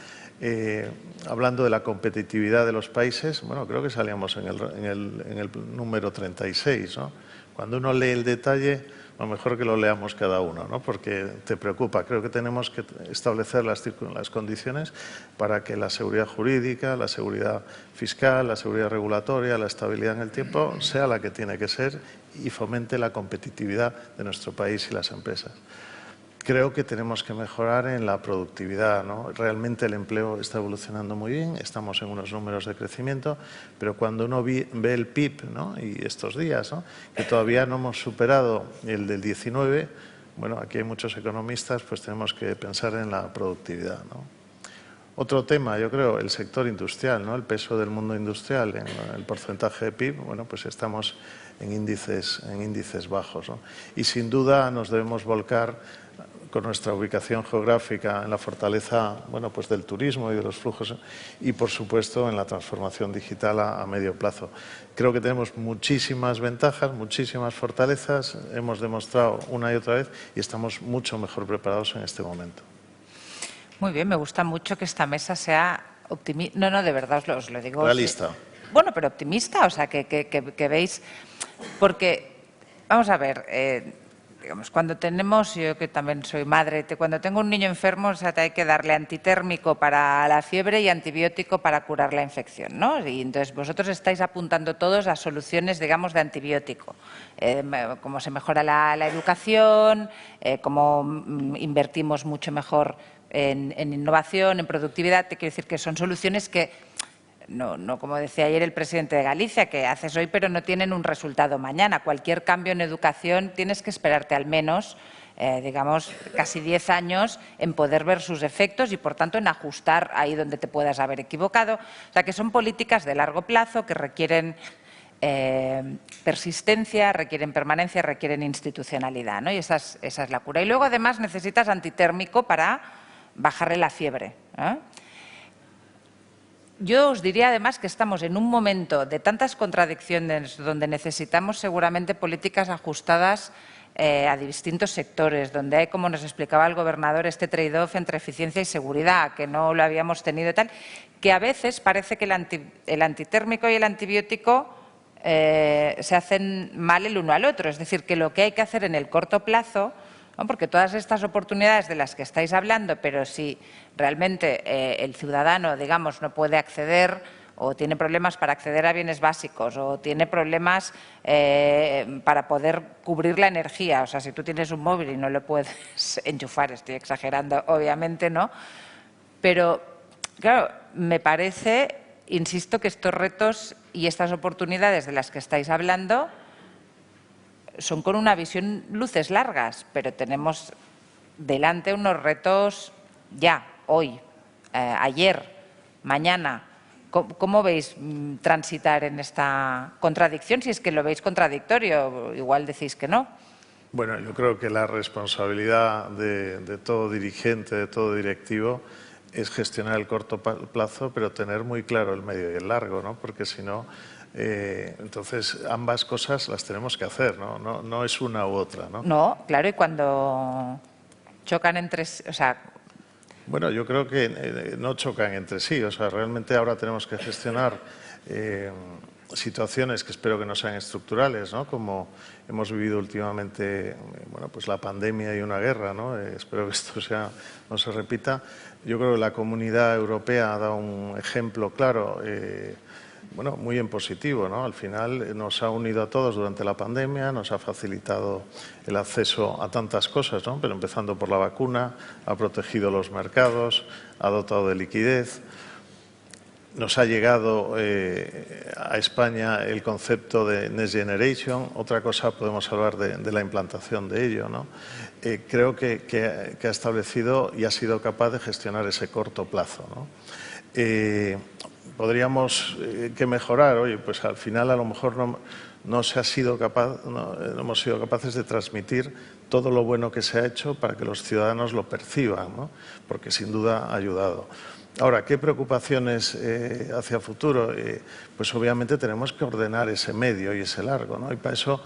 [SPEAKER 4] hablando de la competitividad de los países, bueno, creo que salíamos en el número 36, ¿no? Cuando uno lee el detalle, lo mejor que lo leamos cada uno, ¿no? Porque te preocupa. Creo que tenemos que establecer las condiciones para que la seguridad jurídica, la seguridad fiscal, la seguridad regulatoria, la estabilidad en el tiempo sea la que tiene que ser y fomente la competitividad de nuestro país y las empresas. Creo que tenemos que mejorar en la productividad, ¿no? Realmente el empleo está evolucionando muy bien, estamos en unos números de crecimiento, pero cuando uno ve el PIB, ¿no? Y estos días, ¿no? Que todavía no hemos superado el del 19, bueno, aquí hay muchos economistas, pues tenemos que pensar en la productividad, ¿no? Otro tema, yo creo, el sector industrial, ¿no? El peso del mundo industrial en el porcentaje de PIB, bueno, pues estamos en índices bajos, ¿no? Y sin duda nos debemos volcar con nuestra ubicación geográfica en la fortaleza, bueno, pues del turismo y de los flujos y, por supuesto, en la transformación digital a medio plazo. Creo que tenemos muchísimas ventajas, muchísimas fortalezas, hemos demostrado una y otra vez y estamos mucho mejor preparados en este momento.
[SPEAKER 3] Muy bien, me gusta mucho que esta mesa sea optimista. No, de verdad os lo digo.
[SPEAKER 4] Realista.
[SPEAKER 3] Bueno, pero optimista, o sea, que veis, porque, vamos a ver, digamos, cuando tenemos, yo que también soy madre, cuando tengo un niño enfermo, o sea, te hay que darle antitérmico para la fiebre y antibiótico para curar la infección, ¿no? Y entonces vosotros estáis apuntando todos a soluciones, digamos, de antibiótico. Cómo se mejora la educación, cómo invertimos mucho mejor en innovación, en productividad. Te quiero decir que son soluciones que no como decía ayer el presidente de Galicia, que haces hoy pero no tienen un resultado mañana. Cualquier cambio en educación tienes que esperarte al menos, digamos, casi 10 años en poder ver sus efectos y, por tanto, en ajustar ahí donde te puedas haber equivocado. O sea, que son políticas de largo plazo que requieren persistencia, requieren permanencia, requieren institucionalidad, ¿no? Y esa es la cura. Y luego, además, necesitas antitérmico para bajarle la fiebre, ¿eh? Yo os diría además que estamos en un momento de tantas contradicciones donde necesitamos seguramente políticas ajustadas a distintos sectores, donde hay, como nos explicaba el gobernador, este trade-off entre eficiencia y seguridad, que no lo habíamos tenido y tal, que a veces parece que el antitérmico y el antibiótico se hacen mal el uno al otro. Es decir, que lo que hay que hacer en el corto plazo, ¿no? Porque todas estas oportunidades de las que estáis hablando, pero si realmente el ciudadano, digamos, no puede acceder o tiene problemas para acceder a bienes básicos o tiene problemas para poder cubrir la energía, o sea, si tú tienes un móvil y no lo puedes enchufar, estoy exagerando, obviamente, ¿no? Pero, claro, me parece, insisto, que estos retos y estas oportunidades de las que estáis hablando son con una visión luces largas, pero tenemos delante unos retos ya, hoy, ayer, mañana. ¿Cómo veis transitar en esta contradicción? Si es que lo veis contradictorio, igual decís que no.
[SPEAKER 4] Bueno, yo creo que la responsabilidad de todo dirigente, de todo directivo, es gestionar el corto plazo, pero tener muy claro el medio y el largo, ¿no? Porque si no, entonces ambas cosas las tenemos que hacer, ¿no? No es una u otra, ¿no?
[SPEAKER 3] No, claro, y cuando chocan entre sí, o sea...
[SPEAKER 4] Bueno, yo creo que no chocan entre sí, o sea, realmente ahora tenemos que gestionar situaciones que espero que no sean estructurales, ¿no? Como hemos vivido últimamente, bueno, pues la pandemia y una guerra, ¿no? Espero que esto no se repita. Yo creo que la Comunidad Europea ha dado un ejemplo claro bueno, muy en positivo, ¿no? Al final nos ha unido a todos durante la pandemia, nos ha facilitado el acceso a tantas cosas, ¿no? Pero empezando por la vacuna, ha protegido los mercados, ha dotado de liquidez. Nos ha llegado a España el concepto de Next Generation. Otra cosa podemos hablar de la implantación de ello, ¿no? Creo que ha establecido y ha sido capaz de gestionar ese corto plazo, ¿no? Podríamos que mejorar. Oye, pues al final a lo mejor no hemos sido capaces de transmitir todo lo bueno que se ha hecho para que los ciudadanos lo perciban, ¿no? Porque sin duda ha ayudado. Ahora, ¿qué preocupaciones hacia futuro? Pues obviamente tenemos que ordenar ese medio y ese largo, ¿no? Y para eso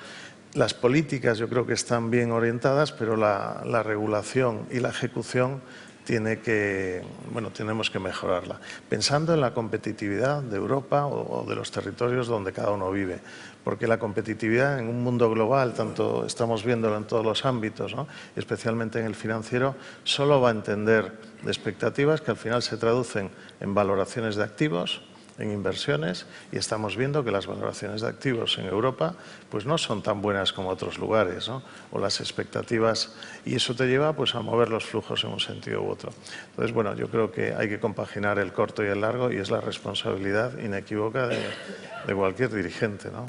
[SPEAKER 4] las políticas yo creo que están bien orientadas, pero la regulación y la ejecución tenemos que mejorarla. Pensando en la competitividad de Europa o de los territorios donde cada uno vive. Porque la competitividad en un mundo global, tanto estamos viéndolo en todos los ámbitos, ¿no? Especialmente en el financiero, solo va a entender de expectativas que al final se traducen en valoraciones de activos, en inversiones, y estamos viendo que las valoraciones de activos en Europa pues no son tan buenas como otros lugares, ¿no? O las expectativas, y eso te lleva pues a mover los flujos en un sentido u otro. Entonces, bueno, yo creo que hay que compaginar el corto y el largo, y es la responsabilidad inequívoca de cualquier dirigente, ¿no?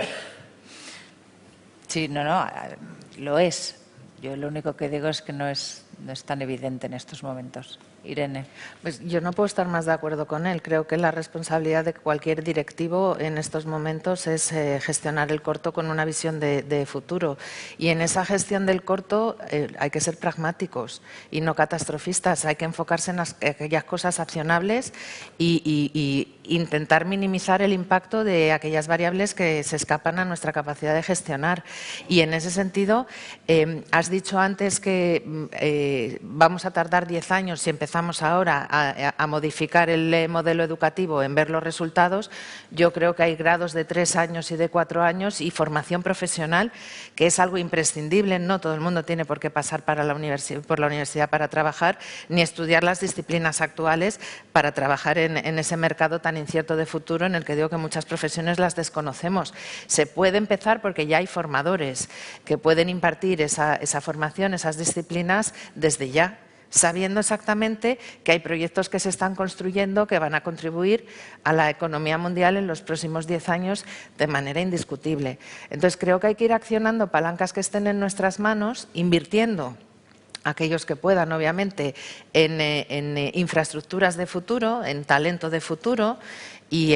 [SPEAKER 3] Sí, no, lo es. Yo lo único que digo es que no es tan evidente en estos momentos. Irene.
[SPEAKER 5] Pues yo no puedo estar más de acuerdo con él. Creo que la responsabilidad de cualquier directivo en estos momentos es gestionar el corto con una visión de futuro. Y en esa gestión del corto hay que ser pragmáticos y no catastrofistas. Hay que enfocarse en aquellas cosas accionables y intentar minimizar el impacto de aquellas variables que se escapan a nuestra capacidad de gestionar. Y en ese sentido, has dicho antes que vamos a tardar 10 años si empezamos ahora a modificar el modelo educativo en ver los resultados. Yo creo que hay grados de 3 años y de 4 años y formación profesional, que es algo imprescindible. No todo el mundo tiene por qué pasar por la universidad para trabajar, ni estudiar las disciplinas actuales para trabajar en ese mercado tan incierto de futuro en el que digo que muchas profesiones las desconocemos. Se puede empezar porque ya hay formadores que pueden impartir esa formación, esas disciplinas desde ya, sabiendo exactamente que hay proyectos que se están construyendo que van a contribuir a la economía mundial en los próximos 10 años de manera indiscutible. Entonces, creo que hay que ir accionando palancas que estén en nuestras manos, invirtiendo aquellos que puedan, obviamente, en infraestructuras de futuro, en talento de futuro y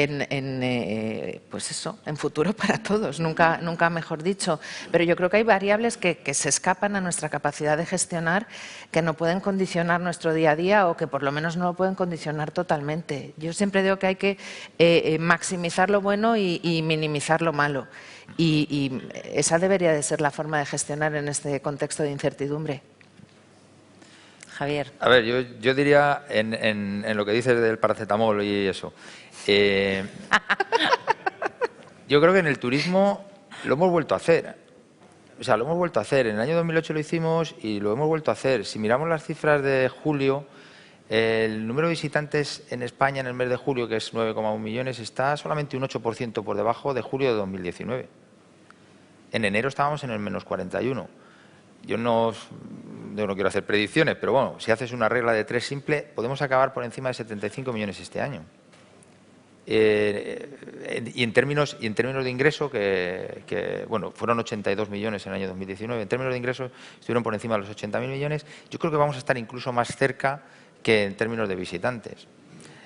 [SPEAKER 5] pues eso, en futuro para todos, nunca mejor dicho. Pero yo creo que hay variables que se escapan a nuestra capacidad de gestionar, que no pueden condicionar nuestro día a día o que por lo menos no lo pueden condicionar totalmente. Yo siempre digo que hay que maximizar lo bueno y minimizar lo malo. Y esa debería de ser la forma de gestionar en este contexto de incertidumbre.
[SPEAKER 3] Javier.
[SPEAKER 6] A ver, yo diría en lo que dices del paracetamol y eso. Yo creo que en el turismo lo hemos vuelto a hacer. O sea, lo hemos vuelto a hacer. En el año 2008 lo hicimos y lo hemos vuelto a hacer. Si miramos las cifras de julio, el número de visitantes en España en el mes de julio, que es 9,1 millones, está solamente un 8% por debajo de julio de 2019. En enero estábamos en el menos 41. Yo no quiero hacer predicciones, pero bueno, si haces una regla de 3 simple, podemos acabar por encima de 75 millones este año. Y en términos de ingreso, que bueno, fueron 82 millones en el año 2019, en términos de ingresos estuvieron por encima de los 80.000 millones. Yo creo que vamos a estar incluso más cerca que en términos de visitantes.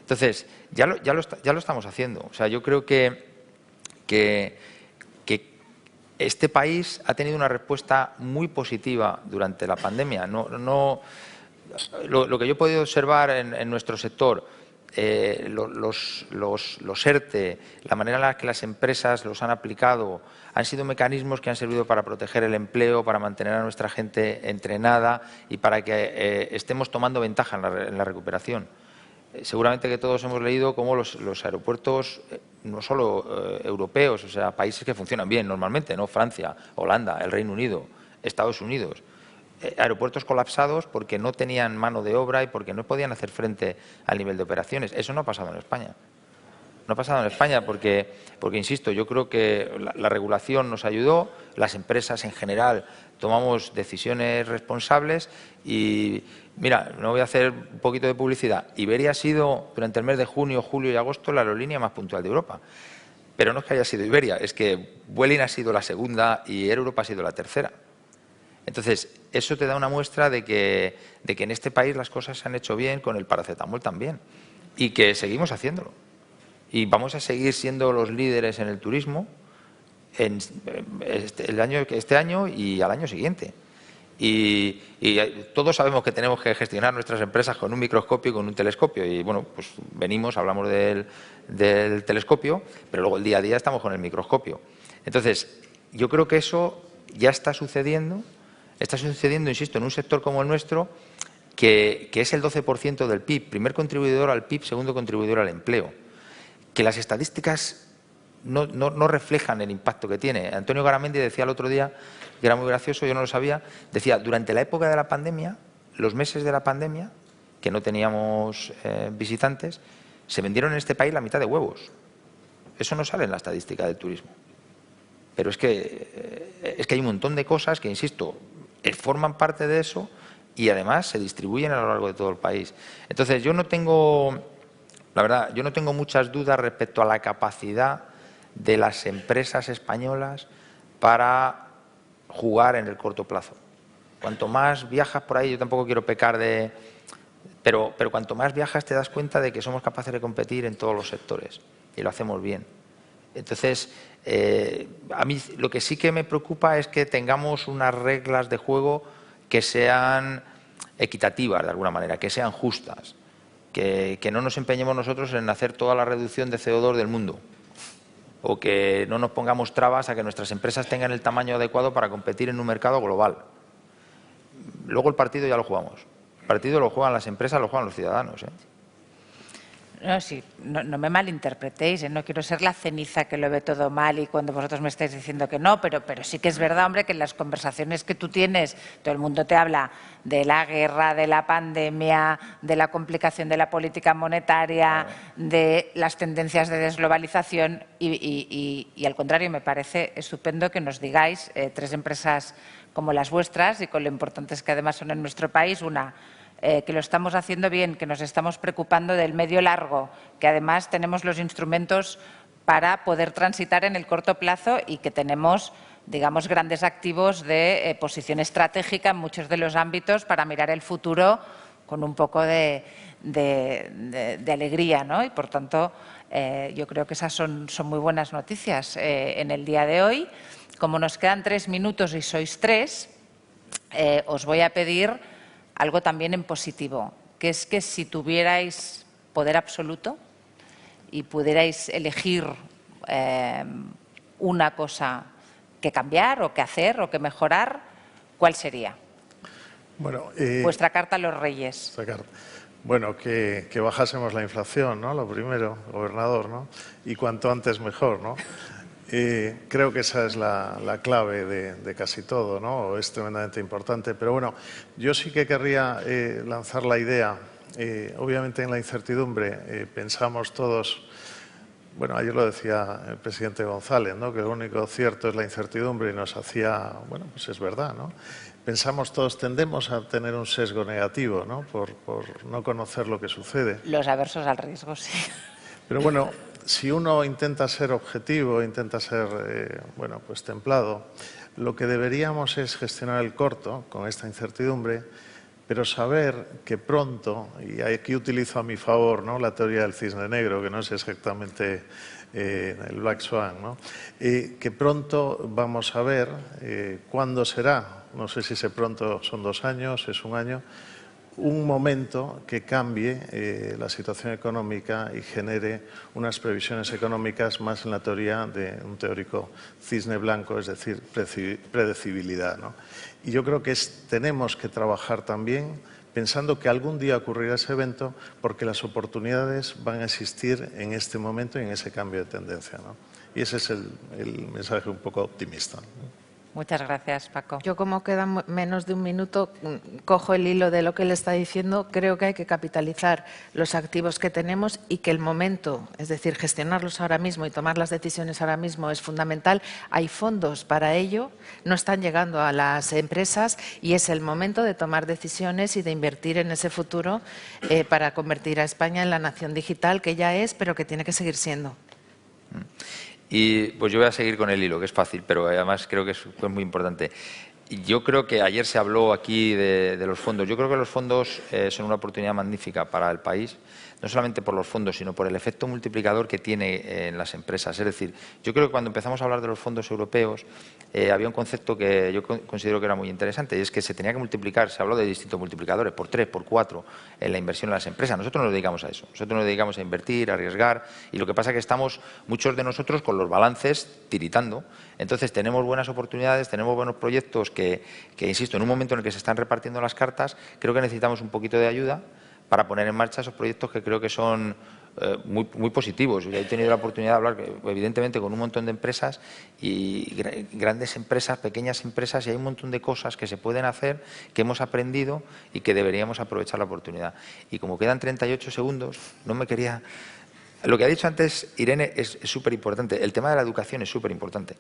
[SPEAKER 6] Entonces, ya lo estamos haciendo. O sea, yo creo que este país ha tenido una respuesta muy positiva durante la pandemia. Lo que yo he podido observar en nuestro sector, los ERTE, la manera en la que las empresas los han aplicado, han sido mecanismos que han servido para proteger el empleo, para mantener a nuestra gente entrenada y para que estemos tomando ventaja en la recuperación. Seguramente que todos hemos leído cómo los aeropuertos, no solo europeos, o sea, países que funcionan bien normalmente, ¿no? Francia, Holanda, el Reino Unido, Estados Unidos, aeropuertos colapsados porque no tenían mano de obra y porque no podían hacer frente al nivel de operaciones. Eso no ha pasado en España. No ha pasado en España porque insisto, yo creo que la regulación nos ayudó, las empresas en general tomamos decisiones responsables y, mira, no voy a hacer un poquito de publicidad. Iberia ha sido, durante el mes de junio, julio y agosto, la aerolínea más puntual de Europa. Pero no es que haya sido Iberia, es que Vueling ha sido la segunda y Air Europa ha sido la tercera. Entonces, eso te da una muestra de que en este país las cosas se han hecho bien, con el paracetamol también, y que seguimos haciéndolo. Y vamos a seguir siendo los líderes en el turismo este año y al año siguiente. Y todos sabemos que tenemos que gestionar nuestras empresas con un microscopio y con un telescopio. Y bueno, pues venimos, hablamos del telescopio, pero luego el día a día estamos con el microscopio. Entonces, yo creo que eso ya está sucediendo, insisto, en un sector como el nuestro, que es el 12% del PIB, primer contribuidor al PIB, segundo contribuidor al empleo. Que las estadísticas no reflejan el impacto que tiene. Antonio Garamendi decía el otro día, que era muy gracioso, yo no lo sabía, decía, durante la época de la pandemia, los meses de la pandemia, que no teníamos visitantes, se vendieron en este país la mitad de huevos. Eso no sale en la estadística del turismo. Pero es que hay un montón de cosas que, insisto, forman parte de eso y además se distribuyen a lo largo de todo el país. Entonces, yo no tengo muchas dudas respecto a la capacidad de las empresas españolas para jugar en el corto plazo. Cuanto más viajas por ahí, yo tampoco quiero pecar de... Pero cuanto más viajas te das cuenta de que somos capaces de competir en todos los sectores y lo hacemos bien. Entonces, a mí lo que sí que me preocupa es que tengamos unas reglas de juego que sean equitativas de alguna manera, que sean justas, que no nos empeñemos nosotros en hacer toda la reducción de CO2 del mundo o que no nos pongamos trabas a que nuestras empresas tengan el tamaño adecuado para competir en un mercado global. Luego el partido ya lo jugamos. El partido lo juegan las empresas, lo juegan los ciudadanos, ¿eh?
[SPEAKER 3] No, sí, no me malinterpretéis, no quiero ser la ceniza que lo ve todo mal y cuando vosotros me estáis diciendo que no, pero sí que es verdad, hombre, que en las conversaciones que tú tienes, todo el mundo te habla de la guerra, de la pandemia, de la complicación de la política monetaria, de las tendencias de desglobalización y al contrario, me parece estupendo que nos digáis tres empresas como las vuestras y con lo importantes que además son en nuestro país, una que lo estamos haciendo bien, que nos estamos preocupando del medio largo, que además tenemos los instrumentos para poder transitar en el corto plazo y que tenemos, digamos, grandes activos de posición estratégica en muchos de los ámbitos para mirar el futuro con un poco de alegría, ¿no? Y, por tanto, yo creo que esas son muy buenas noticias en el día de hoy. Como nos quedan 3 minutos y sois 3, os voy a pedir algo también en positivo, que es que si tuvierais poder absoluto y pudierais elegir una cosa que cambiar o que hacer o que mejorar, ¿cuál sería?
[SPEAKER 4] Bueno,
[SPEAKER 3] vuestra carta a los Reyes.
[SPEAKER 4] Bueno, que bajásemos la inflación, ¿no? Lo primero, gobernador, ¿no? Y cuanto antes mejor, ¿no? Creo que esa es la clave de casi todo, ¿no? Es tremendamente importante. Pero bueno, yo sí que querría lanzar la idea. Obviamente en la incertidumbre pensamos todos, bueno, ayer lo decía el presidente González, ¿no? Que lo único cierto es la incertidumbre y nos hacía, bueno, pues es verdad, ¿no? Pensamos todos, tendemos a tener un sesgo negativo, ¿no? Por no conocer lo que sucede.
[SPEAKER 3] Los aversos al riesgo, sí.
[SPEAKER 4] Pero bueno, si uno intenta ser objetivo, intenta ser, bueno, pues templado, lo que deberíamos es gestionar el corto con esta incertidumbre, pero saber que pronto, y aquí utilizo a mi favor, ¿no? La teoría del cisne negro, que no es exactamente el Black Swan, ¿no? Que pronto vamos a ver cuándo será, no sé si ese pronto son 2 años, es 1 año, un momento que cambie la situación económica y genere unas previsiones económicas más en la teoría de un teórico cisne blanco, es decir, predecibilidad, ¿no? Y yo creo que tenemos que trabajar también pensando que algún día ocurrirá ese evento porque las oportunidades van a existir en este momento y en ese cambio de tendencia, ¿no? Y ese es el mensaje un poco optimista, ¿no?
[SPEAKER 3] Muchas gracias, Paco.
[SPEAKER 5] Yo, como queda menos de un minuto, cojo el hilo de lo que él está diciendo. Creo que hay que capitalizar los activos que tenemos y que el momento, es decir, gestionarlos ahora mismo y tomar las decisiones ahora mismo es fundamental. Hay fondos para ello, no están llegando a las empresas y es el momento de tomar decisiones y de invertir en ese futuro para convertir a España en la nación digital que ya es, pero que tiene que seguir siendo.
[SPEAKER 6] Y pues yo voy a seguir con el hilo, que es fácil, pero además creo que es muy importante. Yo creo que ayer se habló aquí de los fondos. Yo creo que los fondos son una oportunidad magnífica para el país, no solamente por los fondos, sino por el efecto multiplicador que tiene en las empresas. Es decir, yo creo que cuando empezamos a hablar de los fondos europeos, había un concepto que yo considero que era muy interesante, y es que se tenía que multiplicar, se habló de distintos multiplicadores, por 3, por 4, en la inversión en las empresas. Nosotros nos dedicamos a eso, nosotros nos dedicamos a invertir, a arriesgar, y lo que pasa es que estamos, muchos de nosotros, con los balances tiritando. Entonces tenemos buenas oportunidades, tenemos buenos proyectos que, insisto, en un momento en el que se están repartiendo las cartas, creo que necesitamos un poquito de ayuda para poner en marcha esos proyectos que creo que son muy positivos. Yo he tenido la oportunidad de hablar, evidentemente, con un montón de empresas, y grandes empresas, pequeñas empresas, y hay un montón de cosas que se pueden hacer, que hemos aprendido y que deberíamos aprovechar la oportunidad. Y como quedan 38 segundos, no me quería... Lo que ha dicho antes Irene es súper importante. El tema de la educación es súper importante.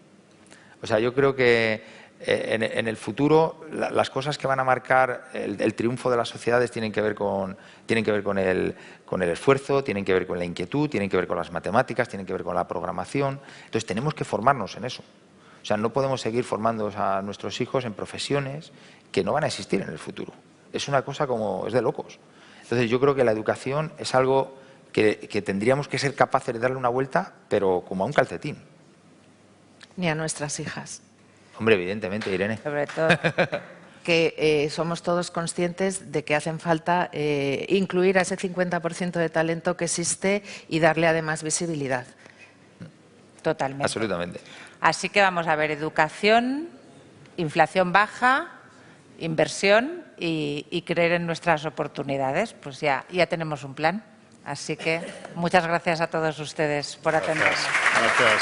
[SPEAKER 6] O sea, yo creo que en el futuro las cosas que van a marcar el triunfo de las sociedades tienen que ver con el esfuerzo, tienen que ver con la inquietud, tienen que ver con las matemáticas, tienen que ver con la programación. Entonces tenemos que formarnos en eso. O sea, no podemos seguir formando a nuestros hijos en profesiones que no van a existir en el futuro. Es una cosa es de locos. Entonces yo creo que la educación es algo que tendríamos que ser capaces de darle una vuelta, pero como a un calcetín.
[SPEAKER 5] Ni a nuestras hijas.
[SPEAKER 6] Hombre, evidentemente, Irene.
[SPEAKER 3] Sobre todo.
[SPEAKER 5] Que somos todos conscientes de que hacen falta incluir a ese 50% de talento que existe y darle además visibilidad.
[SPEAKER 3] Totalmente.
[SPEAKER 6] Absolutamente.
[SPEAKER 3] Así que vamos a ver educación, inflación baja, inversión y creer en nuestras oportunidades. Pues ya tenemos un plan. Así que muchas gracias a todos ustedes por atendernos.
[SPEAKER 4] Gracias.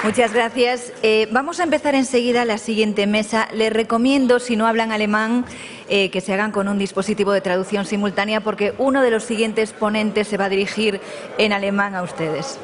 [SPEAKER 1] Muchas gracias. Vamos a empezar enseguida la siguiente mesa. Les recomiendo, si no hablan alemán, que se hagan con un dispositivo de traducción simultánea, porque uno de los siguientes ponentes se va a dirigir en alemán a ustedes.